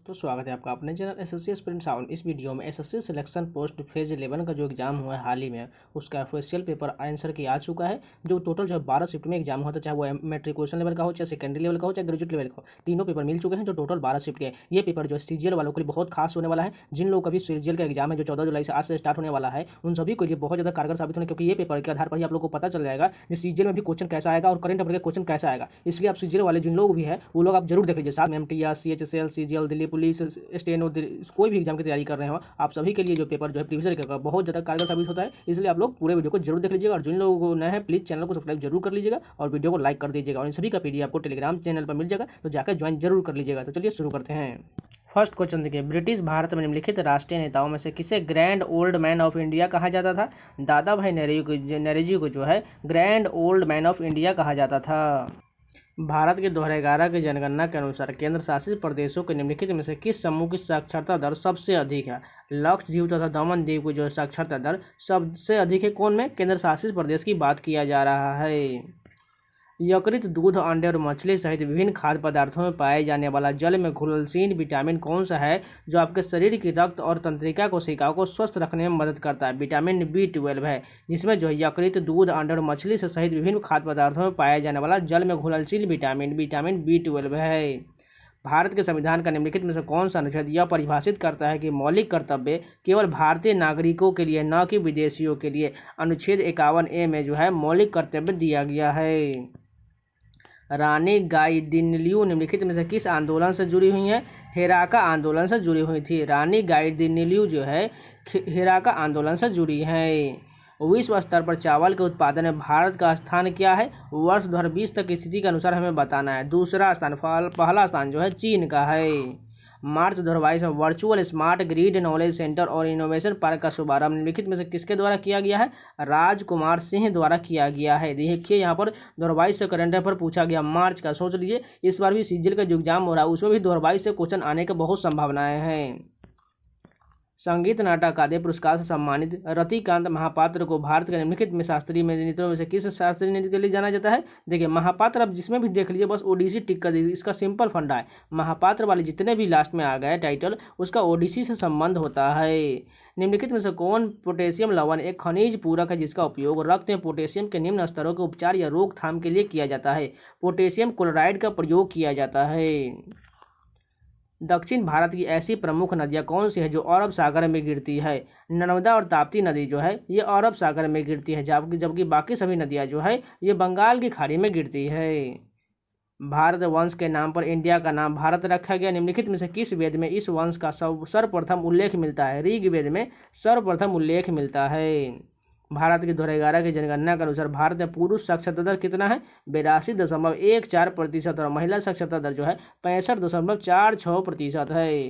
दोस्तों, स्वागत है आपका अपने चैनल एसएससी एस्पिरेंट साउंड। इस वीडियो में एसएससी सिलेक्शन पोस्ट फेज 11 का जो एग्जाम हुआ है हाल ही में, उसका ऑफिशियल पेपर आंसर की आ चुका है। जो टोटल जो 12 शिफ्ट में एग्जाम हुआ था, चाहे वो मेट्रिकुलेशन लेवल का हो, चाहे सेकेंडरी लेवल का हो, चाहे ग्रेजुएट लेवल का हो, तीनों पेपर मिल चुके हैं। जो टोटल 12 शिफ्ट के ये पेपर जो सीजीएल वालों के लिए बहुत खास होने वाला है। जिन लोगों का भी सीजीएल का एग्जाम है जो 14 जुलाई से आज से स्टार्ट होने वाला है, उन सभी के लिए बहुत ज़्यादा कारगर साबित होने, क्योंकि ये पेपर के आधार पर ही आप लोग को पता चल जाएगा कि सीजीएल में भी क्वेश्चन कैसा आएगा और करंट अफेयर का क्वेश्चन कैसा आएगा। इसलिए आप सीजीएल वाले जिन लोग भी हैं वो लोग आप जरूर देख लीजिए। साथ में MTR, CHSL, CGL, Delhi police, steno, कोई भी एग्जाम की तैयारी कर रहे हो, आप सभी के लिए जो पेपर जो है प्रीवियस ईयर का बहुत ज़्यादा कारगर साबित होता है। इसलिए आप लोग पूरे वीडियो को जरूर देख लीजिएगा। और जिन लोगों को नए हैं प्लीज़ चैनल को सब्सक्राइब जरूर कर लीजिएगा और वीडियो को लाइक कर दीजिएगा। और इन सभी का पीडीएफ आपको टेलीग्राम चैनल पर मिल जाएगा, तो जाकर ज्वाइन जरूर कर लीजिएगा। तो चलिए शुरू करते हैं। फर्स्ट क्वेश्चन देखिए, ब्रिटिश भारत में निम्नलिखित राष्ट्रीय नेताओं में से किसे grand old man of India कहा जाता था? दादा भाई नौरोजी को जो है grand old man of India कहा जाता था। भारत के 2011 की जनगणना के अनुसार केंद्र शासित प्रदेशों के निम्नलिखित में से किस समूह की साक्षरता दर सबसे अधिक है? लक्षद्वीप तथा दमन द्वीप की जो साक्षरता दर सबसे अधिक है कौन में? केंद्र शासित प्रदेश की बात किया जा रहा है। यकृत, दूध, अंडे और मछली सहित विभिन्न खाद्य पदार्थों में पाए जाने वाला जल में घुलनशील विटामिन कौन सा है जो आपके शरीर की रक्त और तंत्रिका कोशिकाओं को स्वस्थ रखने में मदद करता है? विटामिन B12 है, जिसमें जो है यकृत, दूध, अंडे और मछली से सहित विभिन्न खाद्य पदार्थों में पाए जाने वाला जल में घुलनशील विटामिन B12 है। भारत के संविधान का निम्नलिखित में से कौन सा अनुच्छेद यह परिभाषित करता है कि मौलिक कर्तव्य केवल भारतीय नागरिकों के लिए न कि विदेशियों के लिए? अनुच्छेद 51A में जो है मौलिक कर्तव्य दिया गया है। रानी गाइदिन्ल्यू निम्नलिखित में से किस आंदोलन से जुड़ी हुई हैं? हेराका आंदोलन से जुड़ी हुई थी। रानी गाइदिन्ल्यू जो है हेराका आंदोलन से जुड़ी हैं। विश्व स्तर पर चावल के उत्पादन में भारत का स्थान क्या है? वर्ष 2020 तक की स्थिति के अनुसार हमें बताना है। दूसरा स्थान, पहला स्थान जो है चीन का है। मार्च 2022 में virtual smart grid knowledge centre और इनोवेशन पार्क का शुभारंभ निम्नलिखित में से किसके द्वारा किया गया है? राजकुमार सिंह द्वारा किया गया है। देखिए यहाँ पर 2022 से करंट अफेयर पूछा गया मार्च का। सोच लीजिए इस बार भी सीजीएल का जो एग्जाम हो रहा है उसमें भी 2022 से क्वेश्चन आने की बहुत संभावनाएं हैं। संगीत नाटक अकादमी पुरस्कार से सम्मानित रतिकांत महापात्र को भारत के निम्नलिखित में शास्त्रीय नृत्यों में से किस शास्त्रीय नृत्य के लिए जाना जाता है? देखिए महापात्र आप जिसमें भी देख लीजिए बस ओडिसी टिक कर दीजिए। इसका सिंपल फंडा है, महापात्र वाले जितने भी लास्ट में आ गए टाइटल उसका ओडिसी से संबंध होता है। निम्नलिखित में से कौन पोटेशियम लवण एक खनिज पूरक है जिसका उपयोग रक्त में पोटेशियम के निम्न स्तरों के उपचार या रोकथाम के लिए किया जाता है? पोटेशियम क्लोराइड का प्रयोग किया जाता है। दक्षिण भारत की ऐसी प्रमुख नदियाँ कौन सी है जो अरब सागर में गिरती है? नर्मदा और ताप्ती नदी जो है ये अरब सागर में गिरती है, जबकि बाकी सभी नदियाँ जो है ये बंगाल की खाड़ी में गिरती है। भारत वंश के नाम पर इंडिया का नाम भारत रखा गया। निम्नलिखित में से किस वेद में इस वंश का सर्वप्रथम उल्लेख मिलता है? ऋग्वेद में सर्वप्रथम उल्लेख मिलता है। भारत की 2011 की जनगणना के अनुसार भारत में पुरुष साक्षरता दर कितना है? 82.14% और महिला साक्षरता दर जो है 65.46% है।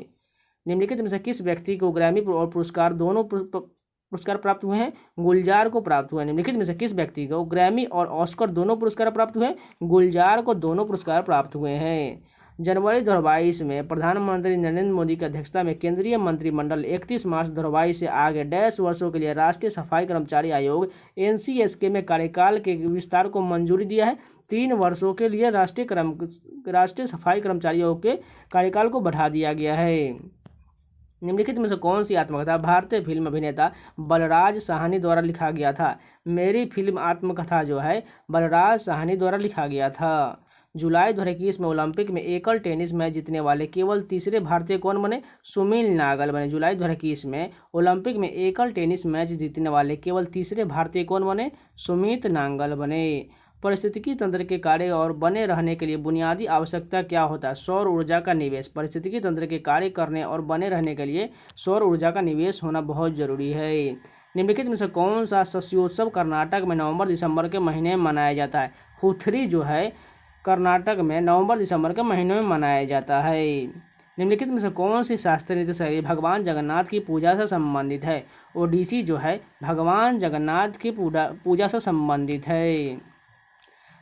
निम्नलिखित में से किस व्यक्ति को ग्रैमी और पुरस्कार दोनों पुरस्कार प्राप्त हुए हैं? गुलजार को प्राप्त हुए हैं। निम्नलिखित में से किस व्यक्ति को ग्रैमी और ऑस्कर दोनों पुरस्कार प्राप्त हुए हैं? गुलजार को दोनों पुरस्कार प्राप्त हुए हैं। जनवरी 2022 में प्रधानमंत्री नरेंद्र मोदी की अध्यक्षता में केंद्रीय मंत्रिमंडल 31 मार्च 2022 से आगे 10 वर्षों के लिए राष्ट्रीय सफाई कर्मचारी आयोग NCSK में कार्यकाल के विस्तार को मंजूरी दिया है। 3 वर्षों के लिए राष्ट्रीय सफाई कर्मचारी आयोग के कार्यकाल को बढ़ा दिया गया है। निम्नलिखित में से कौन सी आत्मकथा भारतीय फिल्म अभिनेता बलराज साहनी द्वारा लिखा गया था? मेरी फिल्म आत्मकथा जो है बलराज साहनी द्वारा लिखा गया था। जुलाई 2021 में ओलंपिक में एकल टेनिस मैच जीतने वाले केवल तीसरे भारतीय कौन बने? सुनील नागल बने। जुलाई 2021 में ओलंपिक में एकल टेनिस मैच जीतने वाले केवल तीसरे भारतीय कौन बने? सुमित नांगल बने। पारिस्थितिकी तंत्र के कार्य और बने रहने के लिए बुनियादी आवश्यकता क्या होता है? सौर ऊर्जा का निवेश। पारिस्थितिकी तंत्र के कार्य करने और बने रहने के लिए सौर ऊर्जा का निवेश होना बहुत जरूरी है। निम्नलिखित में से कौन सा शस्योत्सव कर्नाटक में नवंबर दिसंबर के महीने में मनाया जाता है? हुथरी जो है कर्नाटक में नवंबर दिसंबर के महीने में मनाया जाता है। निम्नलिखित में से कौन सी शास्त्रीय नृत्य शैली भगवान जगन्नाथ की पूजा से संबंधित है? ओडिसी जो है भगवान जगन्नाथ की पूजा से संबंधित है।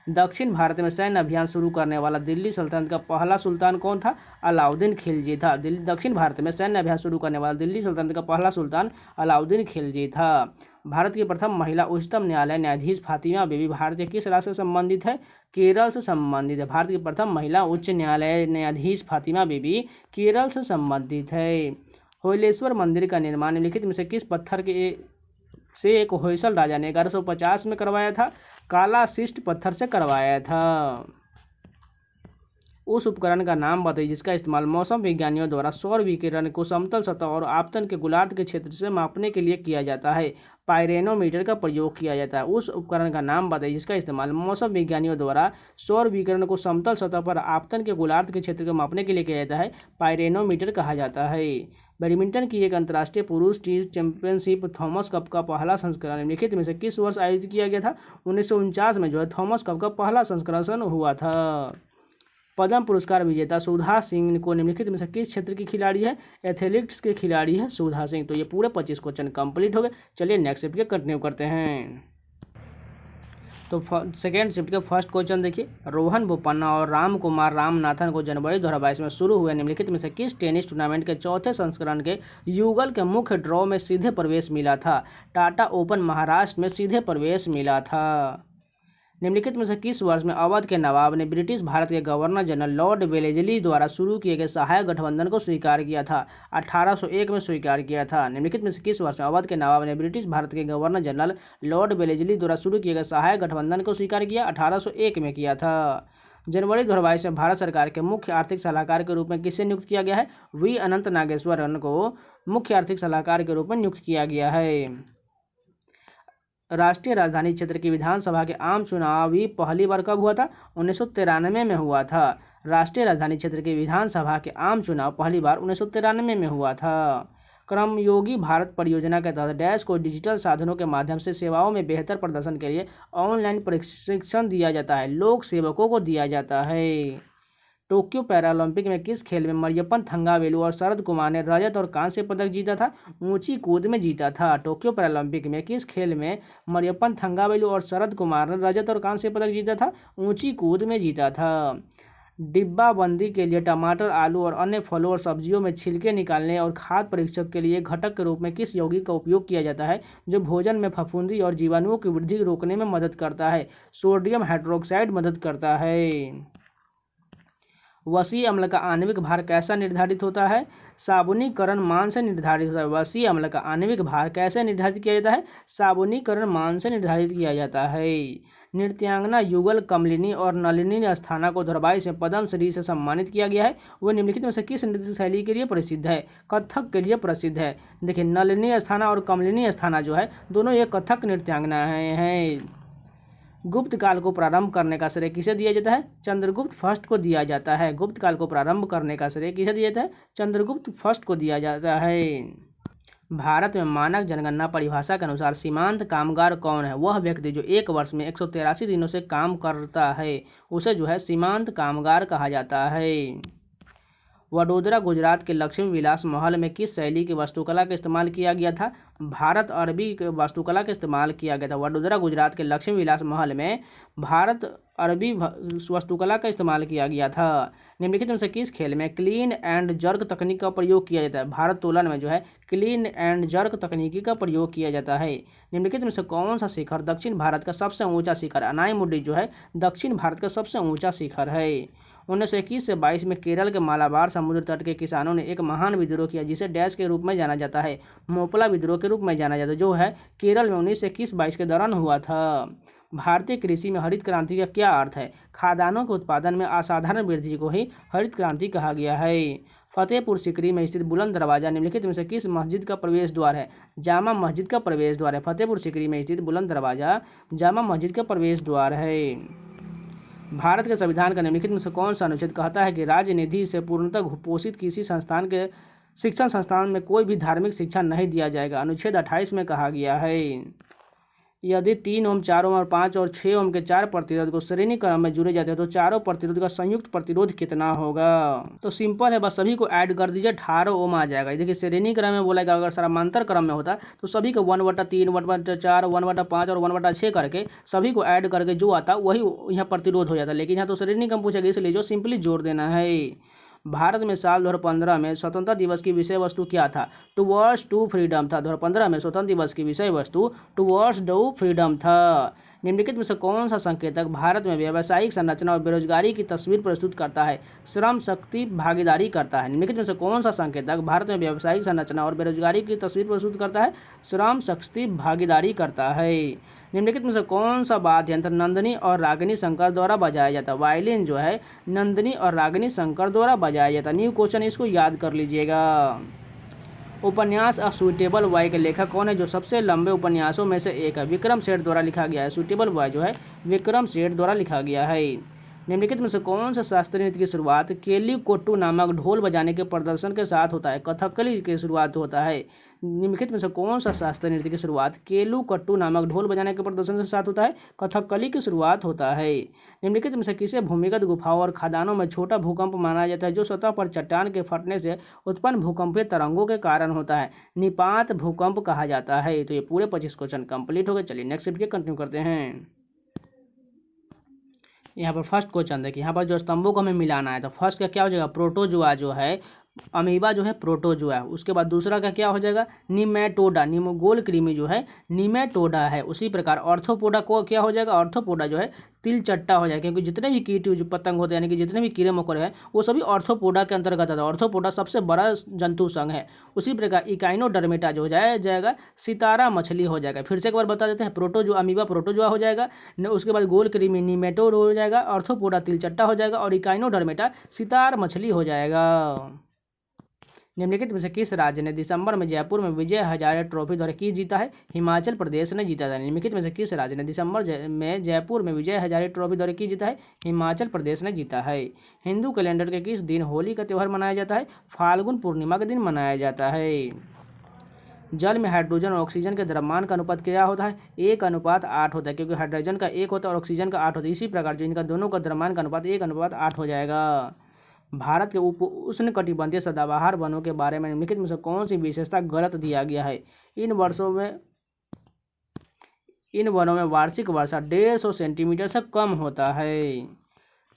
दक्षिण भारत में सैन्य अभियान शुरू करने वाला दिल्ली सल्तनत का पहला सुल्तान कौन था? अलाउद्दीन खिलजी था। दक्षिण भारत में सैन्य अभियान शुरू करने वाला दिल्ली सल्तनत का पहला सुल्तान अलाउद्दीन खिलजी था। भारत की प्रथम महिला उच्चतम न्यायालय न्यायाधीश फातिमा बीबी भारत के किस राज्य से संबंधित है? केरल से संबंधित है। भारत की प्रथम महिला उच्च न्यायालय न्यायाधीश फातिमा बीबी केरल से संबंधित है। होयलेश्वर मंदिर का निर्माण निम्नलिखित में से किस पत्थर के से एक होयसल राजा ने 1150 में करवाया था? काला शिष्ट पत्थर से करवाया था। उस उपकरण का नाम बताइए जिसका इस्तेमाल मौसम विज्ञानियों द्वारा सौर विकिरण को समतल सतह और आपतन के गोलार्ध के क्षेत्र से मापने के लिए किया जाता है। पायरेनोमीटर का प्रयोग किया जाता है। उस उपकरण का नाम बताइए जिसका इस्तेमाल मौसम विज्ञानियों द्वारा सौर विकिरण को समतल सतह पर आपतन के गोलार्ध के क्षेत्र को मापने के लिए किया जाता है। पायरेनोमीटर कहा जाता है। बैडमिंटन की एक अंतर्राष्ट्रीय पुरुष टी चैंपियनशिप थॉमस कप का पहला संस्करण निम्नलिखित में से किस वर्ष आयोजित किया गया था? 1949 में जो है थॉमस कप का पहला संस्करण हुआ था। पद्म पुरस्कार विजेता सुधा सिंह को निम्नलिखित में से किस क्षेत्र की खिलाड़ी है? एथलेटिक्स के खिलाड़ी है सुधा सिंह। तो ये पूरे 25 क्वेश्चन कंप्लीट हो गए। चलिए नेक्स्ट शिफ्ट के कंटिन्यू करते हैं। तो सेकेंड शिफ्ट के फर्स्ट क्वेश्चन देखिए, रोहन बोपन्ना और राम कुमार रामनाथन को जनवरी 2022 में शुरू हुए निम्नलिखित में से किस टेनिस टूर्नामेंट के चौथे संस्करण के युगल के मुख्य ड्रॉ में सीधे प्रवेश मिला था? टाटा ओपन महाराष्ट्र में सीधे प्रवेश मिला था। निम्नलिखित में से किस वर्ष में अवध के नवाब ने ब्रिटिश भारत के गवर्नर जनरल लॉर्ड वेलेस्ली द्वारा शुरू किए गए सहायक गठबंधन को स्वीकार किया था? 1801 में स्वीकार किया था। निम्नलिखित में से किस वर्ष में अवध के नवाब ने ब्रिटिश भारत के गवर्नर जनरल लॉर्ड वेलेस्ली द्वारा शुरू किए गए सहायक गठबंधन को स्वीकार किया? 1801 में किया था। जनवरी 2022 में भारत सरकार के मुख्य आर्थिक सलाहकार के रूप में किसे नियुक्त किया गया है? वी अनंत नागेश्वरन को मुख्य आर्थिक सलाहकार के रूप में नियुक्त किया गया है। राष्ट्रीय राजधानी क्षेत्र की विधानसभा के आम चुनाव पहली बार कब हुआ था? 1993 में हुआ था। राष्ट्रीय राजधानी क्षेत्र की विधानसभा के आम चुनाव पहली बार 1993 में हुआ था। कर्मयोगी भारत परियोजना के तहत डैश को डिजिटल साधनों के माध्यम से सेवाओं में बेहतर प्रदर्शन के लिए ऑनलाइन प्रशिक्षण दिया जाता है। लोक सेवकों को दिया जाता है। टोक्यो पैरालंपिक में किस खेल में मरियप्पन थंगावेलु और शरद कुमार ने रजत और कांस्य पदक जीता था? ऊंची कूद में जीता था। टोक्यो पैरालंपिक में किस खेल में मरियप्पन थंगावेलु और शरद कुमार ने रजत और कांस्य पदक जीता था? ऊंची कूद में जीता था। डिब्बाबंदी के लिए टमाटर, आलू और अन्य फलों और सब्जियों में छिलके निकालने और खाद्य परीक्षक के लिए घटक के रूप में किस यौगिक का उपयोग किया जाता है जो भोजन में फफूंदी और जीवाणुओं की वृद्धि रोकने में मदद करता है? सोडियम हाइड्रोक्साइड मदद करता है। वसी अम्ल का आणविक भार कैसा निर्धारित होता है? साबुनीकरण मान से निर्धारित होता है। वसी अम्ल का आणविक भार कैसे निर्धारित किया जाता है? साबुनीकरण मान से निर्धारित किया जाता है। नृत्यांगना युगल कमलिनी और नलिनी अस्थाना को 2022 में पद्मश्री से सम्मानित किया गया है। वह निम्नलिखित में से किस नृत्य शैली के लिए प्रसिद्ध है? कथक के लिए प्रसिद्ध है। देखिए, नलिनी अस्थाना और कमलिनी अस्थाना जो है दोनों ये कथक नृत्यांगना हैं। गुप्त काल को प्रारंभ करने का श्रेय किसे दिया जाता है? चंद्रगुप्त फर्स्ट को दिया जाता है। गुप्त काल को प्रारंभ करने का श्रेय किसे दिया जाता है? चंद्रगुप्त फर्स्ट को दिया जाता है। भारत में मानक जनगणना परिभाषा के अनुसार सीमांत कामगार कौन है? वह व्यक्ति जो एक वर्ष में 183 दिनों से काम करता है उसे जो है सीमांत कामगार कहा जाता है। वडोदरा गुजरात के लक्ष्मी विलास महल में किस शैली की वास्तुकला का इस्तेमाल किया गया था? भारत अरबी वास्तुकला का इस्तेमाल किया गया था। वडोदरा गुजरात के लक्ष्मी विलास महल में भारत अरबी वास्तुकला का इस्तेमाल किया गया था। निम्नलिखित में से किस खेल में क्लीन एंड जर्क तकनीक का प्रयोग किया जाता है? भारोत्तोलन में जो है क्लीन एंड जर्क तकनीकी का प्रयोग किया जाता है। निम्नलिखित में से कौन सा शिखर दक्षिण भारत का सबसे ऊंचा शिखर? अनाईमुडी जो है दक्षिण भारत का सबसे ऊंचा शिखर है। 1921 से 22 में केरल के मालाबार समुद्र तट के किसानों ने एक महान विद्रोह किया जिसे डैश के रूप में जाना जाता है, मोपला विद्रोह के रूप में जाना जाता है, जो है केरल में 1921-22 के दौरान हुआ था। भारतीय कृषि में हरित क्रांति का क्या अर्थ है? खाद्यान्नों के उत्पादन में असाधारण वृद्धि को ही हरित क्रांति कहा गया है। फतेहपुर सीकरी में स्थित बुलंद दरवाजा निम्नलिखित में से किस मस्जिद का प्रवेश द्वार है? जामा मस्जिद का प्रवेश द्वार है। फतेहपुर सीकरी में स्थित बुलंद दरवाजा जामा मस्जिद का प्रवेश द्वार है। भारत के संविधान का निम्नलिखित में से कौन सा अनुच्छेद कहता है कि राज्य निधि से पूर्णतः पोषित किसी संस्थान के शिक्षण संस्थान में कोई भी धार्मिक शिक्षा नहीं दिया जाएगा? अनुच्छेद 28 में कहा गया है। यदि 3 ओम 4 ओम और 5 और 6 ओम के 4 प्रतिरोध को श्रेणी क्रम में जुड़े जाते हैं तो चारों प्रतिरोध का संयुक्त प्रतिरोध कितना होगा? तो सिंपल है, बस सभी को ऐड कर दीजिए, 18 ओम आ जाएगा। देखिए, श्रेणी क्रम में बोलेगा, अगर समांतर क्रम में होता तो सभी को 1/3, 1/4, 1/5 और 1/6 करके सभी को ऐड करके जो आता वही यहाँ प्रतिरोध हो जाता। लेकिन यहाँ तो श्रेणी क्रम पूछेगा, इसलिए जो सिंपली जोड़ देना है। भारत में साल 2015 में स्वतंत्रता दिवस की विषय वस्तु क्या था? टुवर्ड्स टू फ्रीडम था। 2015 में स्वतंत्रता दिवस की विषय वस्तु टुवर्ड्स टू फ्रीडम था। निम्नलिखित में से कौन सा संकेतक भारत में व्यावसायिक संरचना और बेरोजगारी की तस्वीर प्रस्तुत करता है? श्रम शक्ति भागीदारी करता है। निम्नलिखित में से कौन सा संकेतक भारत में व्यावसायिक संरचना और बेरोजगारी की तस्वीर प्रस्तुत करता है? श्रम शक्ति भागीदारी करता है। निम्नलिखित में से कौन सा वाद्य यंत्र नंदिनी और रागिनी शंकर द्वारा बजाया जाता है? वायलिन जो है नंदिनी और रागिनी शंकर द्वारा बजाया जाता है। न्यू क्वेश्चन, इसको याद कर लीजिएगा। उपन्यास अ सुइटेबल बॉय के लेखक कौन है? जो सबसे लंबे उपन्यासों में से एक है, विक्रम सेठ द्वारा लिखा गया है। सुइटेबल बॉय जो है विक्रम सेठ द्वारा लिखा गया है। निम्नलिखित में से कौन सा शास्त्रीय नृत्य की शुरुआत केलिकोट्टू नामक ढोल बजाने के प्रदर्शन के साथ होता है? कथकली की शुरुआत होता है। निम्नलिखित में से कौन सा शास्त्रीय नृत्य की शुरुआत केलिकोट्टू नामक ढोल बजाने के प्रदर्शन के साथ होता है? कथकली की शुरुआत होता है। निम्नलिखित में से किसे भूमिगत गुफाओं और खदानों में छोटा भूकंप माना जाता है, जो सतह पर चट्टान के फटने से उत्पन्न भूकंपीय तरंगों के कारण होता है? निपात भूकंप कहा जाता है। तो ये पूरे 25 क्वेश्चन कंप्लीट हो गए। चलिए नेक्स्ट वीडियो कंटिन्यू करते हैं। यहाँ पर फर्स्ट क्वेश्चन देखिए, यहाँ पर जो स्तंभों को हमें मिलाना है, तो फर्स्ट का क्या हो जाएगा? प्रोटोजुआ जो है, अमीबा जो है प्रोटोजुआ। उसके बाद दूसरा का क्या हो जाएगा? निमेटोडा। गोल कृमि जो है निमेटोडा है। उसी प्रकार ऑर्थोपोडा को क्या हो जाएगा? ऑर्थोपोडा जो है तिलचट्टा हो जाएगा, क्योंकि जितने भी कीट जो पतंग होते हैं, यानी कि जितने भी कीड़े मकोड़े हैं, वो सभी ऑर्थोपोडा के अंतर्गत आता है। ऑर्थोपोडा सबसे बड़ा जंतु संघ है। उसी प्रकार इकाइनोडर्मेटा जो हो जाएगा सितारा मछली हो जाएगा। फिर से एक बार बता देते हैं, प्रोटोजुआ अमीबा प्रोटोजुआ हो जाएगा, उसके बाद गोल कृमि निमेटोड हो जाएगा, ऑर्थोपोडा तिलचट्टा हो जाएगा, और इकाइनोडर्मेटा सितार मछली हो जाएगा। निम्नलिखित में से किस राज्य ने दिसंबर में जयपुर में विजय हजारे ट्रॉफी द्वारा की जीता है? हिमाचल प्रदेश ने जीता था। निम्नलिखित में से किस राज्य ने दिसंबर में जयपुर में विजय हजारे ट्रॉफी द्वारा की जीता है? हिमाचल प्रदेश ने जीता है। हिंदू कैलेंडर के किस दिन होली का त्यौहार मनाया जाता है? फाल्गुन पूर्णिमा के दिन मनाया जाता है। जल में हाइड्रोजन और ऑक्सीजन के द्रव्यमान का अनुपात क्या होता है? 1:8 होता है, क्योंकि हाइड्रोजन का 1 होता है और ऑक्सीजन का 8 होता है। इसी प्रकार जो इनका दोनों का द्रव्यमान का अनुपात 1:8 हो जाएगा। भारत के उष्णकटिबंधीय सदाबहार वनों के बारे में निम्नलिखित में से कौन सी विशेषता गलत दिया गया है? इन वनों में वार्षिक वर्षा 150 सेंटीमीटर से कम होता है।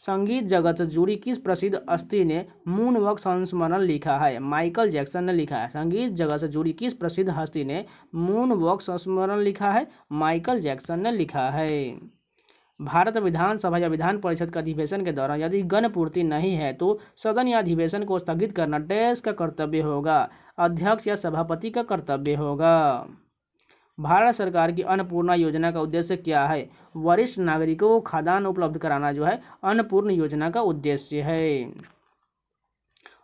संगीत जगत से जुड़ी किस प्रसिद्ध हस्ती ने मून वॉक संस्मरण लिखा है? माइकल जैक्सन ने लिखा है। संगीत जगत से जुड़ी किस प्रसिद्ध हस्ती ने मून वॉक संस्मरण लिखा है? माइकल जैक्सन ने लिखा है। भारत विधानसभा या विधान परिषद का अधिवेशन के दौरान यदि गणपूर्ति नहीं है तो सदन या अधिवेशन को स्थगित करना डैश का कर्तव्य होगा? अध्यक्ष या सभापति का कर्तव्य होगा। भारत सरकार की अन्नपूर्णा योजना का उद्देश्य क्या है? वरिष्ठ नागरिकों को खाद्यान्न उपलब्ध कराना जो है अन्नपूर्ण योजना का उद्देश्य है।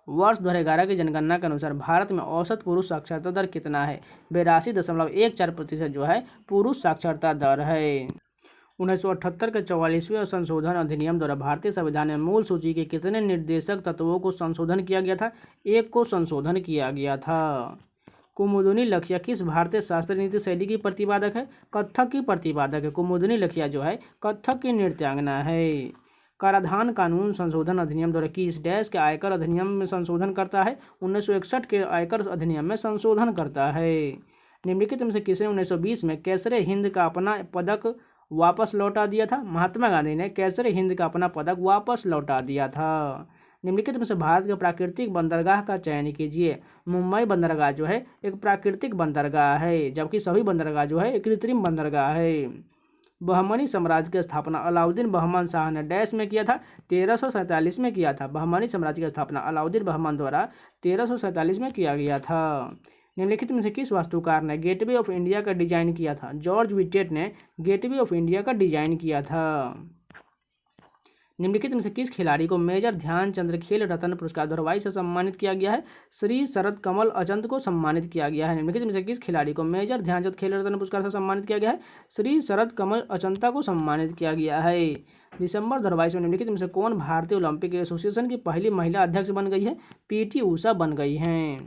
वर्ष 2011 की जनगणना के अनुसार भारत में औसत पुरुष साक्षरता दर कितना है? 82.14% जो है पुरुष साक्षरता दर है। 1978 के 44वें संशोधन अधिनियम द्वारा भारतीय संविधान में मूल सूची के कितने निर्देशक तत्वों को संशोधन किया गया था? 1 को संशोधन किया गया था। कुमुदिनी लखिया किस भारतीय शास्त्रीय नृत्य शैली की प्रतिपादक है? कथक की प्रतिपादक है। कुमुदिनी लखिया जो है कथक की नृत्यांगना है। कराधान कानून संशोधन अधिनियम द्वारा किस डैश के आयकर अधिनियम में संशोधन करता है? 1961 के आयकर अधिनियम में संशोधन करता है। निम्नलिखित में से किसने 1920 में कैसरे हिंद का अपना पदक वापस लौटा दिया था? महात्मा गांधी ने कैसरे हिंद का अपना पदक वापस लौटा दिया था। निम्नलिखित में से भारत के प्राकृतिक बंदरगाह का चयन कीजिए। मुंबई बंदरगाह जो है एक प्राकृतिक बंदरगाह है, जबकि सभी बंदरगाह जो है एक कृत्रिम बंदरगाह है। बहमनी साम्राज्य की स्थापना अलाउद्दीन बहमन शाह ने डैश में किया था? 1347 में किया था। बहमनी साम्राज्य की स्थापना अलाउद्दीन बहमन द्वारा 1347 में किया गया था। निम्नलिखित में से किस वास्तुकार ने गेटवे ऑफ इंडिया का डिजाइन किया था? जॉर्ज विटेट ने गेटवे ऑफ इंडिया का डिजाइन किया था। निम्नलिखित में से किस खिलाड़ी को मेजर ध्यानचंद खेल रत्न पुरस्कार धारावाही से सम्मानित किया गया है? श्री शरद कमल अचंत को सम्मानित किया गया है। निम्नलिखित में से किस खिलाड़ी को मेजर ध्यानचंद खेल रत्न पुरस्कार से सम्मानित किया गया है? श्री शरद कमल अचंता को सम्मानित किया गया है। दिसंबर 2022 में निम्नलिखित में से कौन भारतीय ओलंपिक एसोसिएशन की पहली महिला अध्यक्ष बन गई है? पीटी उषा बन गई हैं।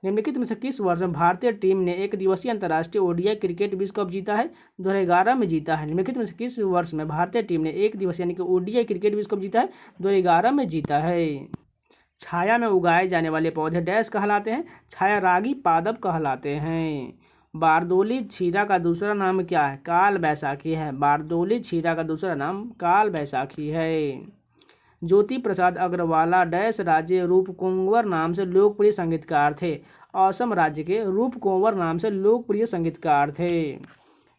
निम्नलिखित में से किस वर्ष में भारतीय टीम ने एक दिवसीय अंतर्राष्ट्रीय ओडीआई क्रिकेट विश्व कप जीता है? 2011 में जीता है। निम्नलिखित में से किस वर्ष में भारतीय टीम ने एक दिवसीय यानी कि ओडीआई क्रिकेट विश्व कप जीता है? 2011 में जीता है। छाया में उगाए जाने वाले पौधे डैश कहलाते हैं? छाया रागी पादप कहलाते हैं। बारदोली छीरा का दूसरा नाम क्या है? काल बैसाखी है। बारदोली छीरा का दूसरा नाम काल बैसाखी है। ज्योति प्रसाद अग्रवाला डैश राज्य रूपकुंवर नाम से लोकप्रिय संगीतकार थे? असम राज्य के रूपकुंवर नाम से लोकप्रिय संगीतकार थे।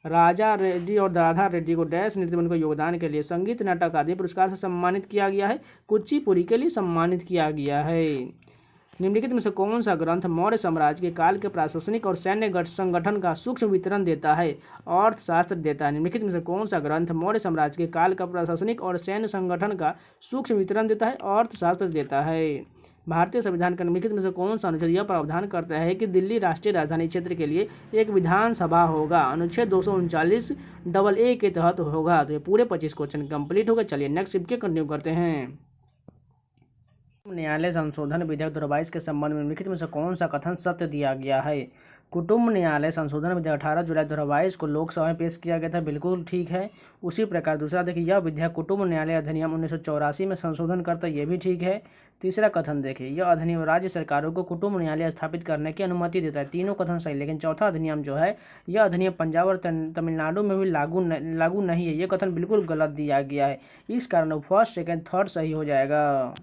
राजा रेड्डी और राधा रेड्डी को डैश नृत्य में उनके योगदान के लिए संगीत नाटक अकादमी पुरस्कार से सम्मानित किया गया है। कुचिपुड़ी के लिए सम्मानित किया गया है। निम्नलिखित में से कौन सा ग्रंथ मौर्य साम्राज्य के काल के प्रशासनिक और सैन्य संगठन का सूक्ष्म वितरण देता है? अर्थशास्त्र देता है। निम्नलिखित में से कौन सा ग्रंथ मौर्य साम्राज्य के काल का प्रशासनिक और सैन्य संगठन का सूक्ष्म वितरण देता है? अर्थशास्त्र देता है। भारतीय संविधान के निम्नलिखित में से कौन सा अनुच्छेद यह प्रावधान करता है कि दिल्ली राष्ट्रीय राजधानी क्षेत्र के लिए एक विधानसभा होगा? अनुच्छेद 239 AA के तहत होगा। तो ये पूरे 25 क्वेश्चन कंप्लीट हो गए। चलिए नेक्स्ट शिफ्ट के कंटिन्यू करते हैं। न्यायालय संशोधन विधेयक 2022 के संबंध में निम्नलिखित में से कौन सा कथन सत्य दिया गया है? कुटुंब न्यायालय संशोधन विधेयक 18 जुलाई 2022 को लोकसभा में पेश किया गया था, बिल्कुल ठीक है। उसी प्रकार दूसरा देखिए, यह विधेयक कुटुंब न्यायालय अधिनियम 1984 में संशोधन करता है, यह भी ठीक है। तीसरा कथन देखिए, यह अधिनियम राज्य सरकारों को कुटुंब न्यायालय स्थापित करने की अनुमति देता है, तीनों कथन सही। लेकिन चौथा अधिनियम जो है, यह अधिनियम पंजाब और तमिलनाडु में भी लागू नहीं है, यह कथन बिल्कुल गलत दिया गया है। इस कारण फर्स्ट सेकेंड थर्ड सही हो जाएगा।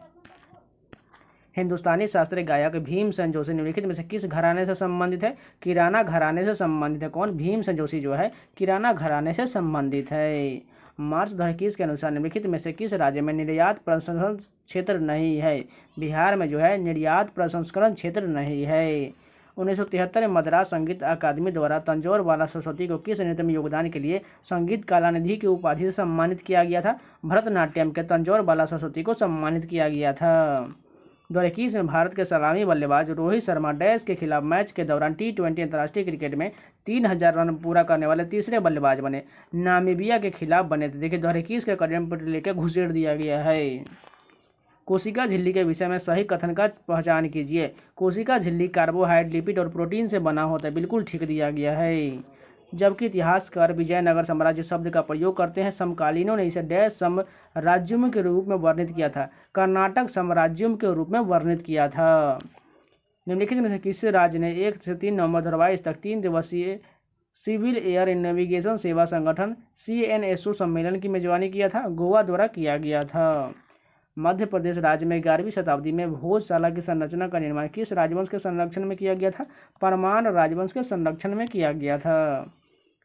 हिंदुस्तानी शास्त्रीय गायक भीमसेन जोशी निम्नलिखित में से किस घराने से संबंधित है? किराना घराने से संबंधित है। कौन? भीमसेन जोशी जो है किराना घराने से संबंधित है। मार्च 2021 के अनुसार निम्नलिखित में से किस राज्य में निर्यात प्रसंस्करण क्षेत्र नहीं है? बिहार में जो है निर्यात प्रसंस्करण क्षेत्र नहीं है। 1973 में मद्रास संगीत अकादमी द्वारा तंजौर बाला सरस्वती को किस नृत्य में योगदान के लिए संगीत कलानिधि की उपाधि से सम्मानित किया गया था? भरतनाट्यम के तंजौर बाला सरस्वती को सम्मानित किया गया था। 2021 में भारत के सलामी बल्लेबाज रोहित शर्मा डैश के खिलाफ मैच के दौरान T20 अंतर्राष्ट्रीय क्रिकेट में 3000 रन पूरा करने वाले तीसरे बल्लेबाज बने, नामीबिया के खिलाफ बने थे। देखिए 2021 के करियर पर लेकर घुसेड़ दिया गया है। कोशिका झिल्ली के विषय में सही कथन का पहचान कीजिए। कोशिका झिल्ली कार्बोहाइड्रेट, लिपिड और प्रोटीन से बना होता है, बिल्कुल ठीक दिया गया है। जबकि इतिहासकार विजयनगर साम्राज्य शब्द का प्रयोग करते हैं, समकालीनों ने इसे डैश साम्राज्यम के रूप में वर्णित किया था, कर्नाटक साम्राज्यम के रूप में वर्णित किया था। निम्नलिखित में से किस राज्य ने 1 से 3 नवंबर 2022 तक 3 दिवसीय सिविल एयर नेविगेशन सेवा संगठन CNSO सम्मेलन की मेजबानी किया था? गोवा द्वारा किया गया था। मध्य प्रदेश राज्य में 11वीं शताब्दी में भोजशाला की संरचना का निर्माण किस राजवंश के संरक्षण में किया गया था? परमान राजवंश के संरक्षण में किया गया था।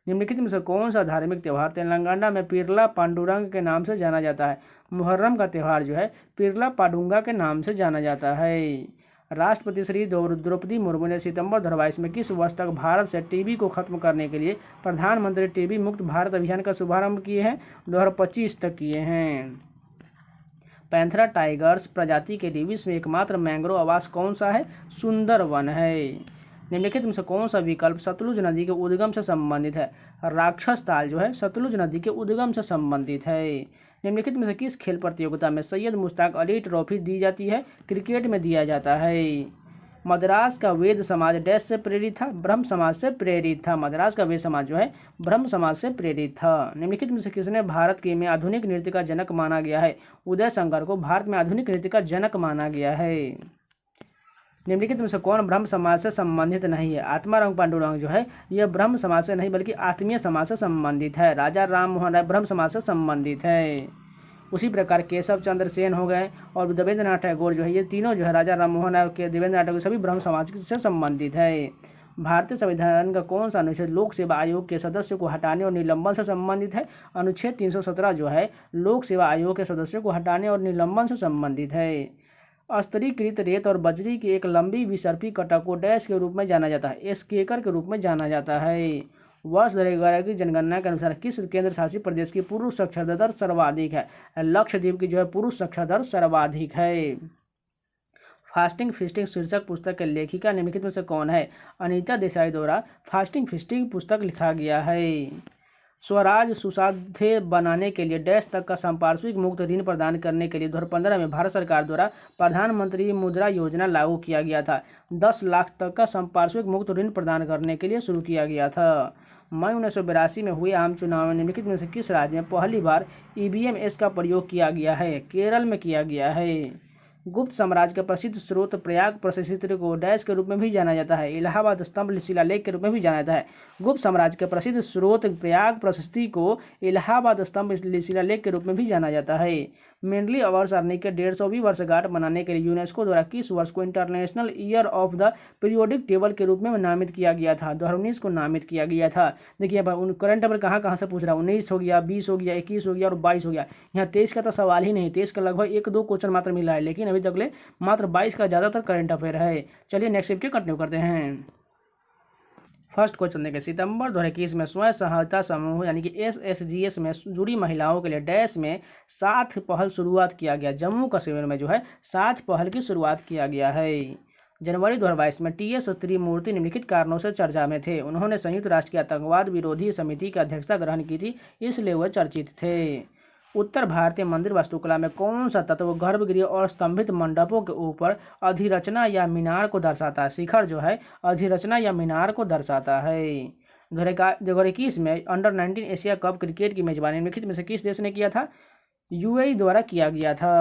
निम्नलिखित में से कौन सा धार्मिक त्यौहार तेलंगाना में पिरला पांडुरंग के नाम से जाना जाता है? मुहर्रम का त्यौहार जो है पिरला पाडुंगा के नाम से जाना जाता है। राष्ट्रपति श्री द्रौपदी मुर्मू ने सितंबर 2022 में किस वर्ष तक भारत से टीबी को खत्म करने के लिए प्रधानमंत्री टीबी मुक्त भारत अभियान का शुभारंभ किए हैं? 2025 तक किए हैं। पैंथरा टाइगर्स प्रजाति के लिए विश्व में एकमात्र मैंग्रोव आवास कौन सा है? सुंदरवन है। निम्नलिखित में से कौन सा विकल्प सतलुज नदी के उद्गम से संबंधित है? राक्षस ताल जो है सतलुज नदी के उद्गम से संबंधित है। निम्नलिखित में से किस खेल प्रतियोगिता में सैयद मुश्ताक अली ट्रॉफी दी जाती है? क्रिकेट में दिया जाता है। मद्रास का वेद समाज डैश से प्रेरित था? ब्रह्म समाज से प्रेरित था। मद्रास का वेद समाज जो है ब्रह्म समाज से प्रेरित था। निम्नलिखित में से किसने भारत के में आधुनिक नृत्य का जनक माना गया है? उदय शंकर को भारत में आधुनिक नृत्य का जनक माना गया है। निम्नलिखित में से कौन ब्रह्म समाज से संबंधित नहीं है? आत्माराम पांडुरंग जो है यह ब्रह्म समाज से नहीं बल्कि आत्मीय समाज से संबंधित है। राजा राम मोहन राय ब्रह्म समाज से संबंधित है। उसी प्रकार केशव चंद्र सेन हो गए और देवेंद्रनाथ टैगोर जो है, ये तीनों जो है राजा राम मोहन राय के देवेंद्रनाथ टैगोर सभी ब्रह्म समाज से संबंधित है। भारतीय संविधान का कौन सा अनुच्छेद लोक सेवा आयोग के सदस्यों को हटाने और निलंबन से संबंधित है? अनुच्छेद 317 जो है लोक सेवा आयोग के सदस्यों को हटाने और निलंबन से संबंधित है। स्तरीकृत रेत और बजरी की एक लंबी विसर्पी कटक को डैश के रूप में जाना जाता है? एस्केकर के रूप में जाना जाता है। वर्ष 2011 की जनगणना के अनुसार किस केंद्र शासित प्रदेश की पुरुष साक्षरता दर सर्वाधिक है? लक्षद्वीप की जो है पुरुष साक्षरता दर सर्वाधिक है। फास्टिंग फीस्टिंग शीर्षक पुस्तक के लेखिका निम्नलिखित में से कौन है? अनीता देसाई द्वारा फास्टिंग फीस्टिंग पुस्तक लिखा गया है। स्वराज सुसाध्य बनाने के लिए डैश तक का संपार्श्विक मुक्त ऋण प्रदान करने के लिए 2015 में भारत सरकार द्वारा प्रधानमंत्री मुद्रा योजना लागू किया गया था। 10 लाख तक का संपार्श्विक मुक्त ऋण प्रदान करने के लिए शुरू किया गया था। मई 1982 में हुए आम चुनाव में निम्नलिखित में से किस राज्य में पहली बार EVMS का प्रयोग किया गया है? केरल में किया गया है। गुप्त साम्राज्य का प्रसिद्ध स्रोत प्रयाग प्रशस्ति को डैश के रूप में भी जाना जाता है? इलाहाबाद स्तंभ शिलालेख के रूप में भी जाना जाता है। गुप्त साम्राज्य के प्रसिद्ध स्रोत प्रयाग प्रशस्ति को इलाहाबाद स्तंभ शिलालेख के रूप में भी जाना जाता है। मेनली अवर्स अर्नी के 150वीं वर्षगांठ मनाने के लिए यूनेस्को द्वारा किस वर्ष को international year of the periodic table के रूप में नामित किया गया था? 2019 को नामित किया गया था। देखिए करंट अफेयर कहाँ से पूछ रहा है, 19 हो गया, 20 हो गया, 21 हो गया और 22 हो गया। यहाँ 23 का तो सवाल ही नहीं, 23 का लगभग 1-2 क्वेश्चन मात्र मिला है, लेकिन अभी तक मात्र 22 का ज़्यादातर करंट अफेयर है। चलिए नेक्स्ट वीडियो कंटिन्यू करते हैं। फर्स्ट क्वेश्चन देखें, सितंबर 2021 में स्वयं सहायता समूह यानी कि SSGS में जुड़ी महिलाओं के लिए डैश में 7 पहल शुरुआत किया गया। जम्मू कश्मीर में जो है 7 पहल की शुरुआत किया गया है। जनवरी 2022 में TS त्रिमूर्ति निम्नलिखित कारणों से चर्चा में थे। उन्होंने संयुक्त राष्ट्र की आतंकवाद विरोधी समिति की अध्यक्षता ग्रहण की थी, इसलिए वह चर्चित थे। उत्तर भारतीय मंदिर वास्तुकला में कौन सा तत्व गर्भगृह और स्तंभित मंडपों के ऊपर अधिरचना या मीनार को दर्शाता है? शिखर जो है अधिरचना या मीनार को दर्शाता है। 2021 में अंडर-19 एशिया कप क्रिकेट की मेजबानी निम्नलिखित में से किस देश ने किया था? UAE द्वारा किया गया था।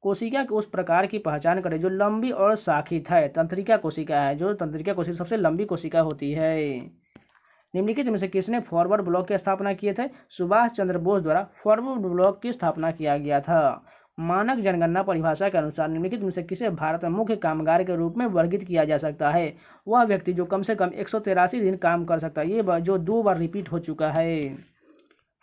कोशिका के उस प्रकार की पहचान करें जो लंबी और शाखित है। तंत्रिका कोशिका है, जो तंत्रिका कोशिका सबसे लंबी कोशिका होती है। निम्नलिखित में से किसने फॉरवर्ड ब्लॉक की स्थापना किए थे? सुभाष चंद्र बोस द्वारा फॉरवर्ड ब्लॉक की स्थापना किया गया था। मानक जनगणना परिभाषा के अनुसार निम्नलिखित में से किसे भारत में मुख्य कामगार के रूप में वर्गीकृत किया जा सकता है? वह व्यक्ति जो कम से कम 183 दिन काम कर सकता है, ये जो 2 बार रिपीट हो चुका है।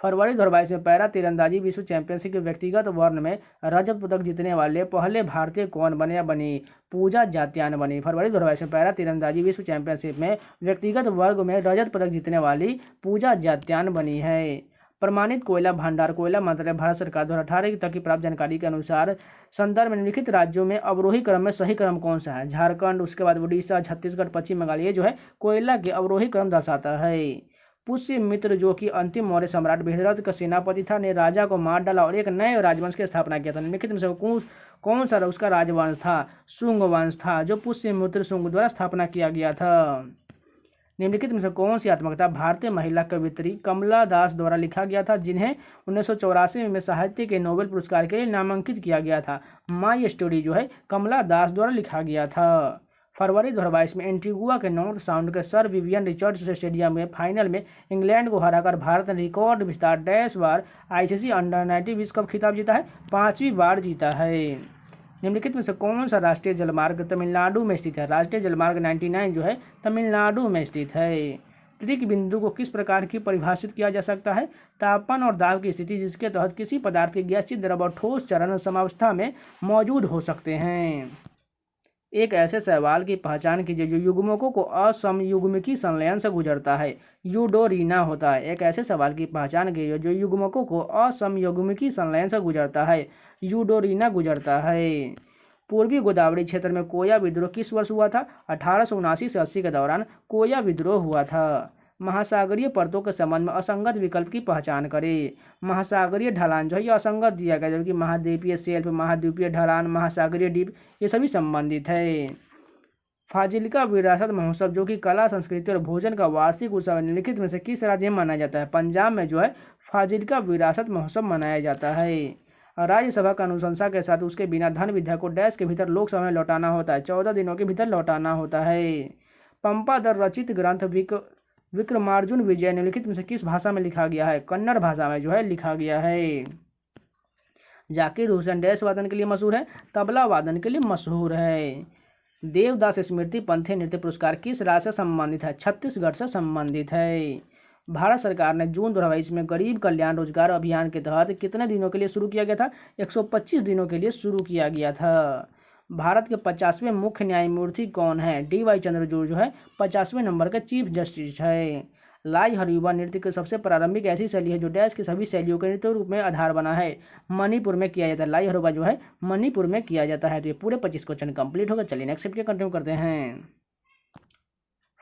फरवरी 2022 में पैरा तीरंदाजी विश्व चैंपियनशिप के व्यक्तिगत वर्ण में रजत पदक जीतने वाले पहले भारतीय कौन बने या बनी? पूजा जात्यान बनी। फरवरी 2022 में पैरा तीरंदाजी विश्व चैंपियनशिप में व्यक्तिगत वर्ग में रजत पदक जीतने वाली पूजा जात्यान बनी है। प्रमाणित कोयला भंडार कोयला मंत्रालय भारत सरकार द्वारा 18 तक की प्राप्त जानकारी के अनुसार संदर्भ में निम्नलिखित राज्यों में अवरोही क्रम में सही क्रम कौन सा है? झारखंड, उसके बाद उड़ीसा, छत्तीसगढ़, पश्चिम बंगाल। ये जो है कोयला के अवरोही क्रम दर्शाता है। पुष्यमित्र जो कि अंतिम मौर्य सम्राट बृहद्रथ का सेनापति था, ने राजा को मार डाला और एक नए राजवंश की स्थापना किया था। निम्नलिखित में से कौन सा उसका राजवंश था? शुंग वंश था, जो पुष्यमित्र शुंग द्वारा स्थापना किया गया था। निम्नलिखित में से कौन सी आत्मकथा भारतीय महिला कवियत्री कमला दास द्वारा लिखा गया था, जिन्हें 1984 में साहित्य के नोबेल पुरस्कार के लिए नामांकित किया गया था? माई स्टोरी जो है कमला दास द्वारा लिखा गया था। फरवरी 2022 में एंटीगुआ के नॉर्थ साउंड के सर विवियन रिचर्ड्स स्टेडियम में फाइनल में इंग्लैंड को हराकर भारत ने रिकॉर्ड विस्तार डैश बार ICC अंडर-19 विश्व कप खिताब जीता है? 5वीं बार जीता है। निम्नलिखित में से कौन सा राष्ट्रीय जलमार्ग तमिलनाडु में स्थित है? राष्ट्रीय जलमार्ग 99 जो है तमिलनाडु में स्थित है। त्रिक बिंदु को किस प्रकार की परिभाषित किया जा सकता है? तापमान और दाब की स्थिति जिसके तहत किसी पदार्थ के गैसीय, द्रव और ठोस चरण समावस्था में मौजूद हो सकते हैं। एक ऐसे शैवाल की पहचान कीजिए जो युग्मकों को असमयुग्मकी संलयन से गुजरता है। यूडोरीना होता है। एक ऐसे शैवाल की पहचान कीजिए जो युग्मकों को असमयुग्मकी संलयन से गुजरता है। यूडोरीना गुजरता है। पूर्वी गोदावरी क्षेत्र में कोया विद्रोह किस वर्ष हुआ था? 1879 से 80 के दौरान कोया विद्रोह हुआ था। महासागरीय परतों के संबंध में असंगत विकल्प की पहचान करें। महासागरीय ढलान जो है ये असंगत दिया गया, जबकि महाद्वीपीय शेल्फ, महाद्वीपीय ढलान, महासागरीय डीप ये सभी संबंधित है। फाजिल्का विरासत महोत्सव जो कि कला, संस्कृति और भोजन का वार्षिक उत्सव निम्नलिखित में से किस राज्य में मनाया जाता है? पंजाब में जो है फाजिल्का विरासत महोत्सव मनाया जाता है। राज्यसभा का अनुशंसा के साथ उसके बिना धन विधेयक को डैश के भीतर लोकसभा में लौटाना होता है। 14 दिनों के भीतर लौटाना होता है। पंपा दर रचित ग्रंथ विक्रमार्जुन विजय निम्नलिखित में से किस भाषा में लिखा गया है? कन्नड़ भाषा में जो है लिखा गया है। जाकिर हुसैन डैश वादन के लिए मशहूर है? तबला वादन के लिए मशहूर है। देवदास स्मृति पंथी नृत्य पुरस्कार किस राज्य से संबंधित है? छत्तीसगढ़ से संबंधित है। भारत सरकार ने जून 2022 में गरीब कल्याण रोजगार अभियान के तहत कितने दिनों के लिए शुरू किया गया था? 125 दिनों के लिए शुरू किया गया था। भारत के 50वें मुख्य न्यायमूर्ति कौन है? DY चंद्रचूड़ जो है 50वें नंबर के चीफ जस्टिस है। लाई हरियुबा नृत्य की सबसे प्रारंभिक ऐसी शैली है जो डैश की सभी शैलियों के नृत्य रूप में आधार बना है। मणिपुर में किया जाता है। लाई हरियुबा जो है मणिपुर में किया जाता है। तो ये पूरे 25 क्वेश्चन कंप्लीट हो गए। चलिए नेक्स्ट वीडियो कंटिन्यू करते हैं।